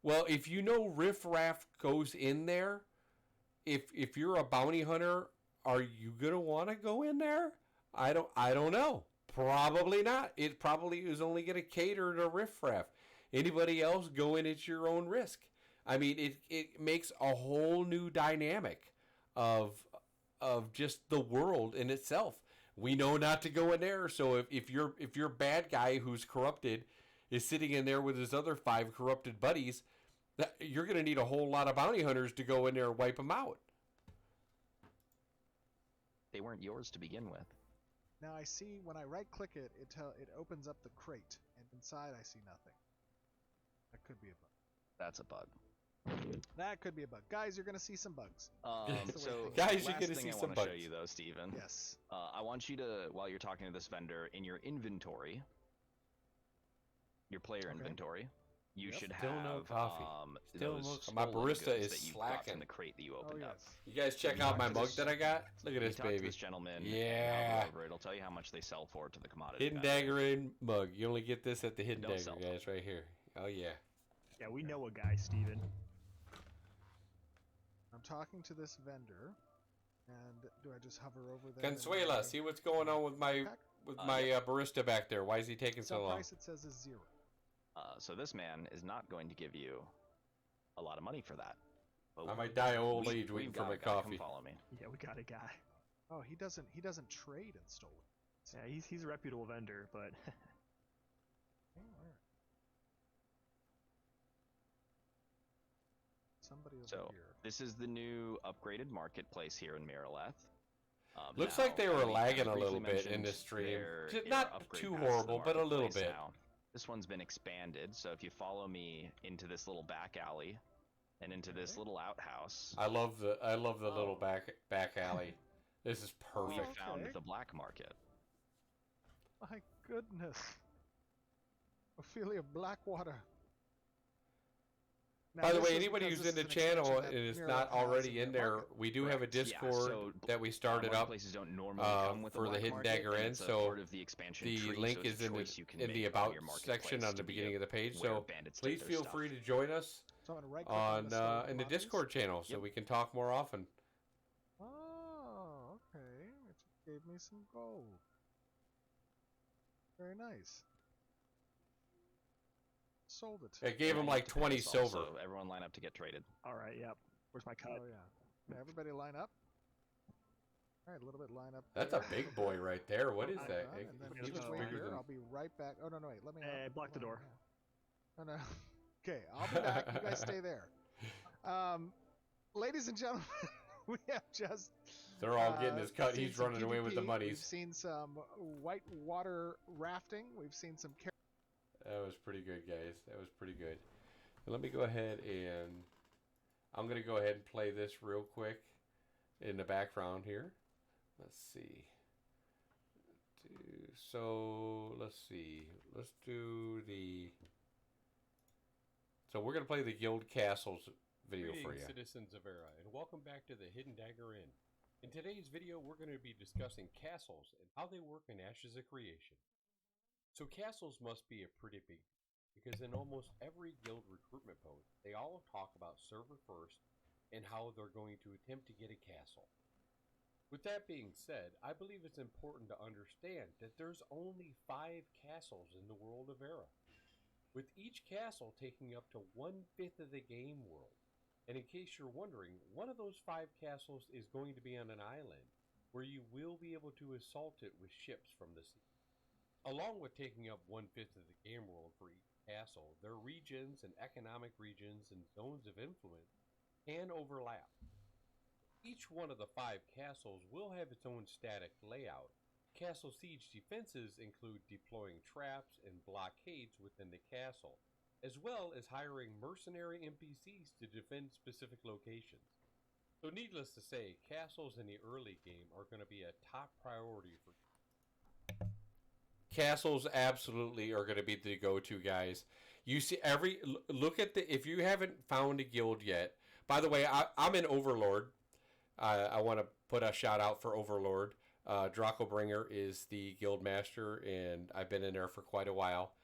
Well, if you know Riff Raff goes in there, if you're a bounty hunter, are you gonna want to go in there? I don't know. Probably not. It probably is only gonna cater to Riff Raff. Anybody else go in at your own risk. I mean, it makes a whole new dynamic of just the world in itself. We know not to go in there. So if your bad guy who's corrupted is sitting in there with his other 5 corrupted buddies, you're going to need a whole lot of bounty hunters to go in there and wipe them out. They weren't yours to begin with. Now I see when I right click it, it opens up the crate, and inside I see nothing. That could be a bug. That's a bug. That could be a bug. Guys, you're gonna see some bugs. So, things Guys, you're last gonna thing see I some want to show bugs. you though, Steven. Yes. I want you to, while you're talking to this vendor, in your inventory, your player Okay. inventory, you Yep. should Still have no coffee. Still those no- my stolen barista goods is that you got slacking. from the crate that you Oh opened up. yes. You guys check We out talked my to mug this- that I got. Look at We this talked to baby. this gentleman. Yeah. And it'll tell you how much they sell for to the commodity. Hidden vendor. Dagger in mug. You only get this at the Hidden Don't Dagger, sell guys, right here. Oh yeah. Yeah, we know a guy, Steven. I'm talking to this vendor, and do I just hover over there? and Consuela, I- see what's going on with my Pack? barista back there. Why is he taking so Sell long? price it says is 0. So this man is not going to give you a lot of money for that. But I might die of old age we've waiting for got my a guy. Come coffee. follow me. Yeah, we got a guy. Oh, he doesn't trade in stolen. Yeah, he's a reputable vendor, but Okay, alright. Somebody over So here. this is the new upgraded marketplace here in Miraleth. Looks Now, like they were as we lagging a briefly little bit in mentioned, this stream. they're Just in not our upgrade too pass to the horrible, but a little marketplace bit. now. This one's been expanded, so if you follow me into this little back alley and into this Okay. little outhouse, I love the little Oh. back alley. This is we perfect. found okay. the black market. My goodness. Ophelia Blackwater. Now, By the this way, is anybody because who's this in the is an expansion channel that and it's Mirror not has already in in the there, market. we do have a Correct. Yeah, Discord so that we started up marketplaces don't normally come with for a the black Hidden market, Dagger and Inn, it's a so part of the expansion the tree, link so it's is a in choice you can the make on about your section marketplace on the to be beginning of the page. where So bandits take please their feel stuff. free to join us So I'm going to right on the stolen in the commodities. Discord channel so Yep. we can talk more often. Oh, okay. It just gave me some gold. Very nice. Sold it. It gave And him I like need to pay 20 us all, silver. So everyone line up to get traded. all right, yep. Where's my cut? Oh yeah. Yeah, everybody line up. All right, a little bit line up. That's a there. big boy right there. What is Hold that? on, and then He just looks wait bigger here. than. I'll be right back. Oh no, wait. Let me. Block the hold on, door. yeah. Oh no. Okay, I'll be back. You guys stay there. Ladies and gentlemen, we have just. They're all getting his cut. seen He's some running away with the PvP. We've monies. seen some white water rafting. We've seen some. That was pretty good, guys. That was pretty good. Let me go ahead and I'm going to go ahead and play this real quick in the background here. Let's see. Let's see. Let's do the. So we're going to play the Guild Castles video for you. Citizens of Era, and welcome back to the Hidden Dagger Inn. In today's video, we're going to be discussing castles and how they work in Ashes of Creation. So castles must be a pretty big, because in almost every guild recruitment post, they all talk about server first and how they're going to attempt to get a castle. With that being said, I believe it's important to understand that there's only 5 castles in the world of Era. with each castle taking up to 1/5 of the game world. And in case you're wondering, one of those 5 castles is going to be on an island where you will be able to assault it with ships from the sea. Along with taking up 1/5 of the game world for each castle, their regions and economic regions and zones of influence can overlap. Each one of the 5 castles will have its own static layout. Castle siege defenses include deploying traps and blockades within the castle, as well as hiring mercenary NPCs to defend specific locations. So, needless to say, castles in the early game are going to be a top priority for. Castles absolutely are going to be the go-to, guys. You see look at the if you haven't found a guild yet. By the way, I'm an Overlord. I want to put a shout out for Overlord. Dracobringer is the guild master, and I've been in there for quite a while.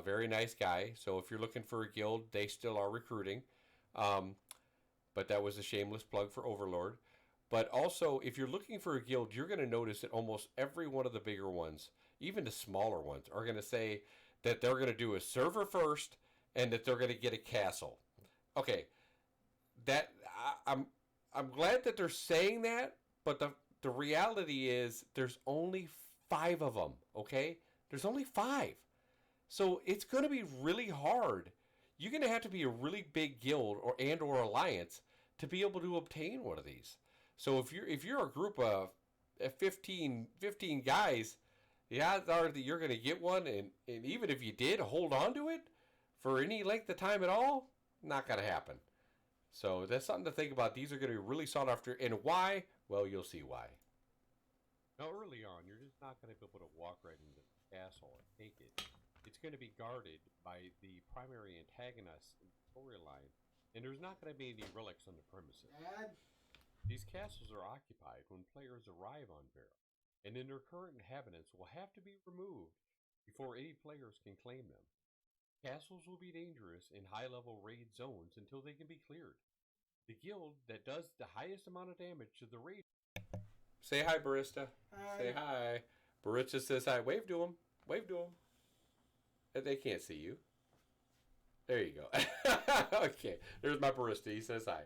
Very nice guy. So if you're looking for a guild, they still are recruiting. But that was a shameless plug for Overlord. But also, if you're looking for a guild, you're going to notice that almost every one of the bigger ones, even the smaller ones, are going to say that they're going to do a server first and that they're going to get a castle. Okay, I'm glad that they're saying that, but the reality is there's only 5 of them. Okay, there's only 5, so it's going to be really hard. You're going to have to be a really big guild or alliance to be able to obtain one of these. So if you're a group of 15 guys, the odds are that you're going to get one, and even if you did hold on to it for any length of time at all, not going to happen. So that's something to think about. These are going to be really sought after, and why? Well, you'll see why. Now, early on, you're just not going to be able to walk right into the castle and take it. It's going to be guarded by the primary antagonists in the storyline, and there's not going to be any relics on the premises. Dad? These castles are occupied when players arrive on Vera, and then their current inhabitants will have to be removed before any players can claim them. Castles will be dangerous in high-level raid zones until they can be cleared. The guild that does the highest amount of damage to the raid. Say hi, Barista. Hi. Say hi. Barista says hi. Wave to him. Wave to him. They can't see you. There you go. Okay, there's my Barista. He says hi.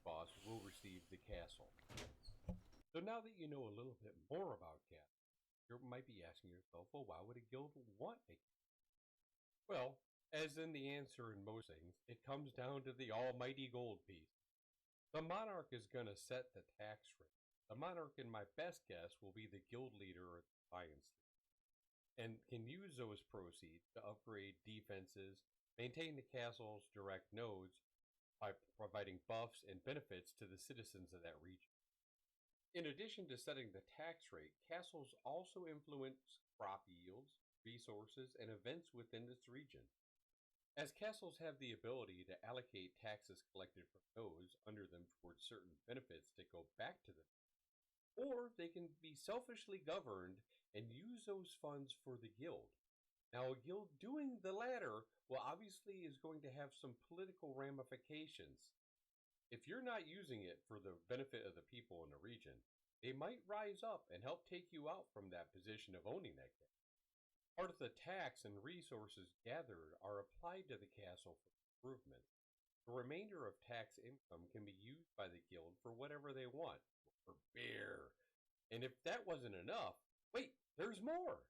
Boss will receive the castle. So now that you know a little bit more about castles, you might be asking yourself, well, why would a guild want a castle? Well, as in the answer in most things, it comes down to the almighty gold piece. The monarch is going to set the tax rate. The monarch, in my best guess, will be the guild leader or the alliance leader, and can use those proceeds to upgrade defenses, maintain the castle's direct nodes by providing buffs and benefits to the citizens of that region. In addition to setting the tax rate, castles also influence crop yields, resources, and events within its region. As castles have the ability to allocate taxes collected from nodes under them towards certain benefits that go back to them, or they can be selfishly governed and use those funds for the guild. Now, a guild doing the latter, well, obviously is going to have some political ramifications. If you're not using it for the benefit of the people in the region, they might rise up and help take you out from that position of owning that castle. Part of the tax and resources gathered are applied to the castle for improvements. The remainder of tax income can be used by the guild for whatever they want, for beer. And if that wasn't enough, wait, there's more!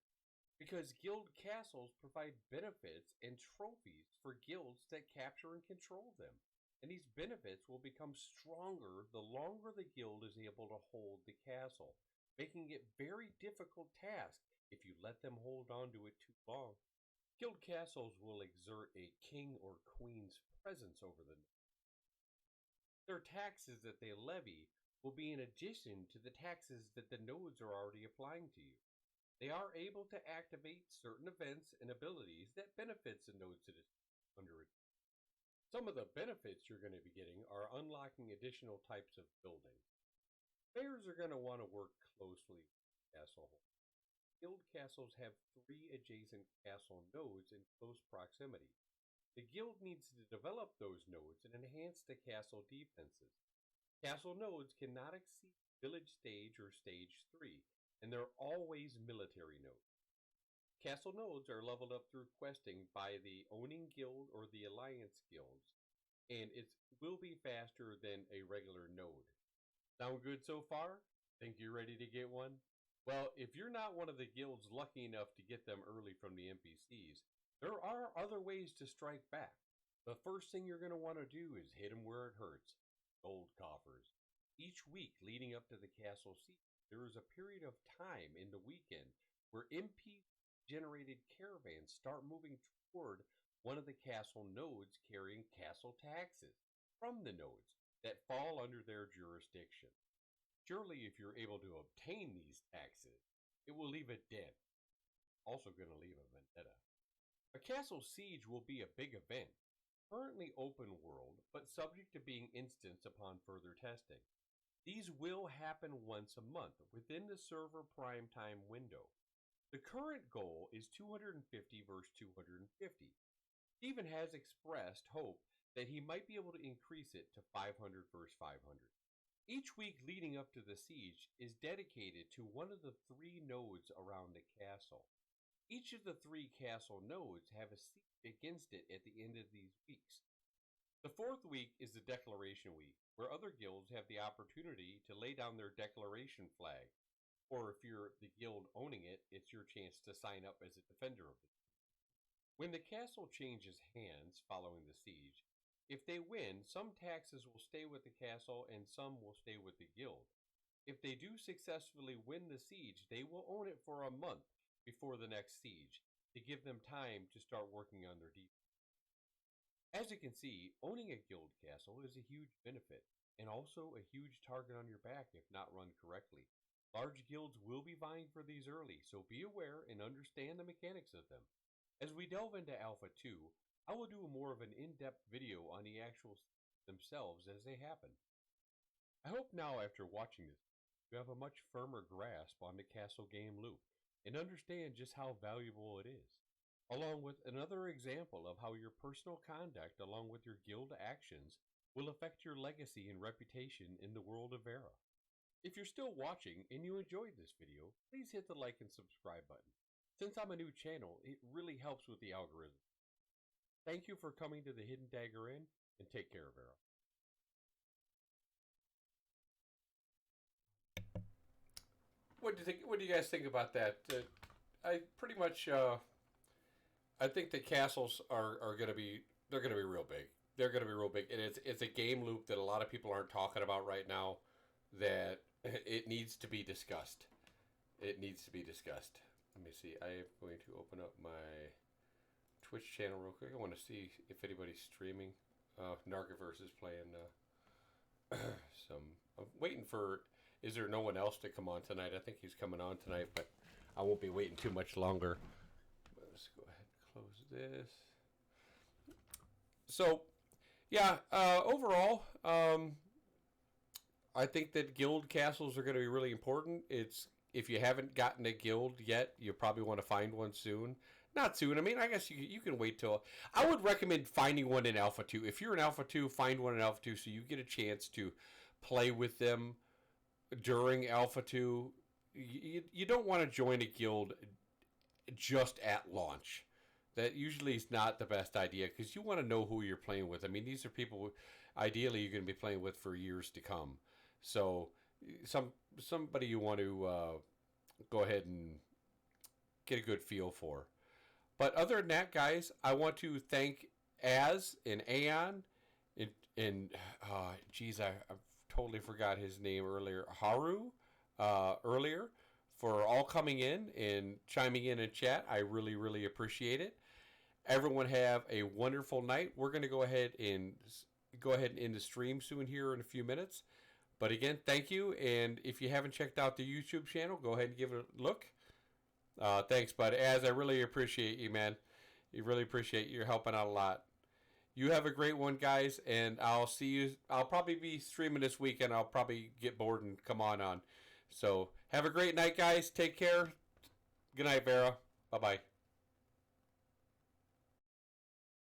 Because guild castles provide benefits and trophies for guilds that capture and control them. And these benefits will become stronger the longer the guild is able to hold the castle, making it very difficult task if you let them hold on to it too long. Guild castles will exert a king or queen's presence over them. Their taxes that they levy will be in addition to the taxes that the nodes are already applying to you. They are able to activate certain events and abilities that benefits a node citizen under it. Some of the benefits you're going to be getting are unlocking additional types of buildings. Players are going to want to work closely with the castle. Guild castles have 3 adjacent castle nodes in close proximity. The guild needs to develop those nodes and enhance the castle defenses. Castle nodes cannot exceed village stage or stage 3, and they're always military nodes. Castle nodes are leveled up through questing by the owning guild or the alliance guilds, and it will be faster than a regular node. Sound good so far? Think you're ready to get one? Well, if you're not one of the guilds lucky enough to get them early from the NPCs, there are other ways to strike back. The first thing you're going to want to do is hit them where it hurts. Gold coffers. Each week leading up to the castle siege, there is a period of time in the weekend where MP generated caravans start moving toward one of the castle nodes carrying castle taxes from the nodes that fall under their jurisdiction. Surely, if you're able to obtain these taxes, it will leave a dent. Also, going to leave a vendetta. A castle siege will be a big event, currently open world, but subject to being instanced upon further testing. These will happen once a month within the server prime time window. The current goal is 250 versus 250. Steven has expressed hope that he might be able to increase it to 500 versus 500. Each week leading up to the siege is dedicated to one of the 3 nodes around the castle. Each of the 3 castle nodes have a siege against it at the end of these weeks. The 4th week is the Declaration Week, where other guilds have the opportunity to lay down their declaration flag. Or if you're the guild owning it, it's your chance to sign up as a defender of it. When the castle changes hands following the siege, if they win, some taxes will stay with the castle and some will stay with the guild. If they do successfully win the siege, they will own it for a month before the next siege to give them time to start working on their defense. As you can see, owning a guild castle is a huge benefit and also a huge target on your back if not run correctly. Large guilds will be vying for these early, so be aware and understand the mechanics of them. As we delve into Alpha 2, I will do more of an in-depth video on the actual themselves as they happen. I hope now after watching this, you have a much firmer grasp on the castle game loop and understand just how valuable it is, along with another example of how your personal conduct along with your guild actions will affect your legacy and reputation in the world of Vera. If you're still watching and you enjoyed this video, please hit the like and subscribe button. Since I'm a new channel, it really helps with the algorithm. Thank you for coming to the Hidden Dagger Inn, and take care, Vera. What do you think? What do you guys think about that? I pretty much. I think the castles are going to be. They're going to be real big. They're going to be real big, and it's a game loop that a lot of people aren't talking about right now. That it needs to be discussed. It needs to be discussed. Let me see. I am going to open up my Twitch channel real quick. I want to see if anybody's streaming. Nargaverse is playing some. I'm waiting for. Is there no one else to come on tonight? I think he's coming on tonight, but I won't be waiting too much longer. Let's go ahead and close this. So, yeah. Overall, I think that guild castles are going to be really important. It's if you haven't gotten a guild yet, you probably want to find one soon. Not soon. I mean, I guess you can wait till. I would recommend finding one in Alpha 2. If you're in Alpha 2, find one in Alpha 2 so you get a chance to play with them during Alpha 2. You don't want to join a guild just at launch. That usually is not the best idea because you want to know who you're playing with. I mean, these are people ideally you're going to be playing with for years to come. So somebody you want to go ahead and get a good feel for. But other than that, guys, I want to thank Az and Aeon and geez, I totally forgot his name earlier. Haru earlier for all coming in and chiming in chat. I really, really appreciate it. Everyone have a wonderful night. We're going to go ahead and end the stream soon here in a few minutes. But again, thank you. And if you haven't checked out the YouTube channel, go ahead and give it a look. Thanks, bud. Az, I really appreciate you, man. You really appreciate you. You're helping out a lot. You have a great one, guys, and I'll see you. I'll probably be streaming this weekend. I'll probably get bored and come on. So have a great night, guys. Take care. Good night, Vera. Bye-bye.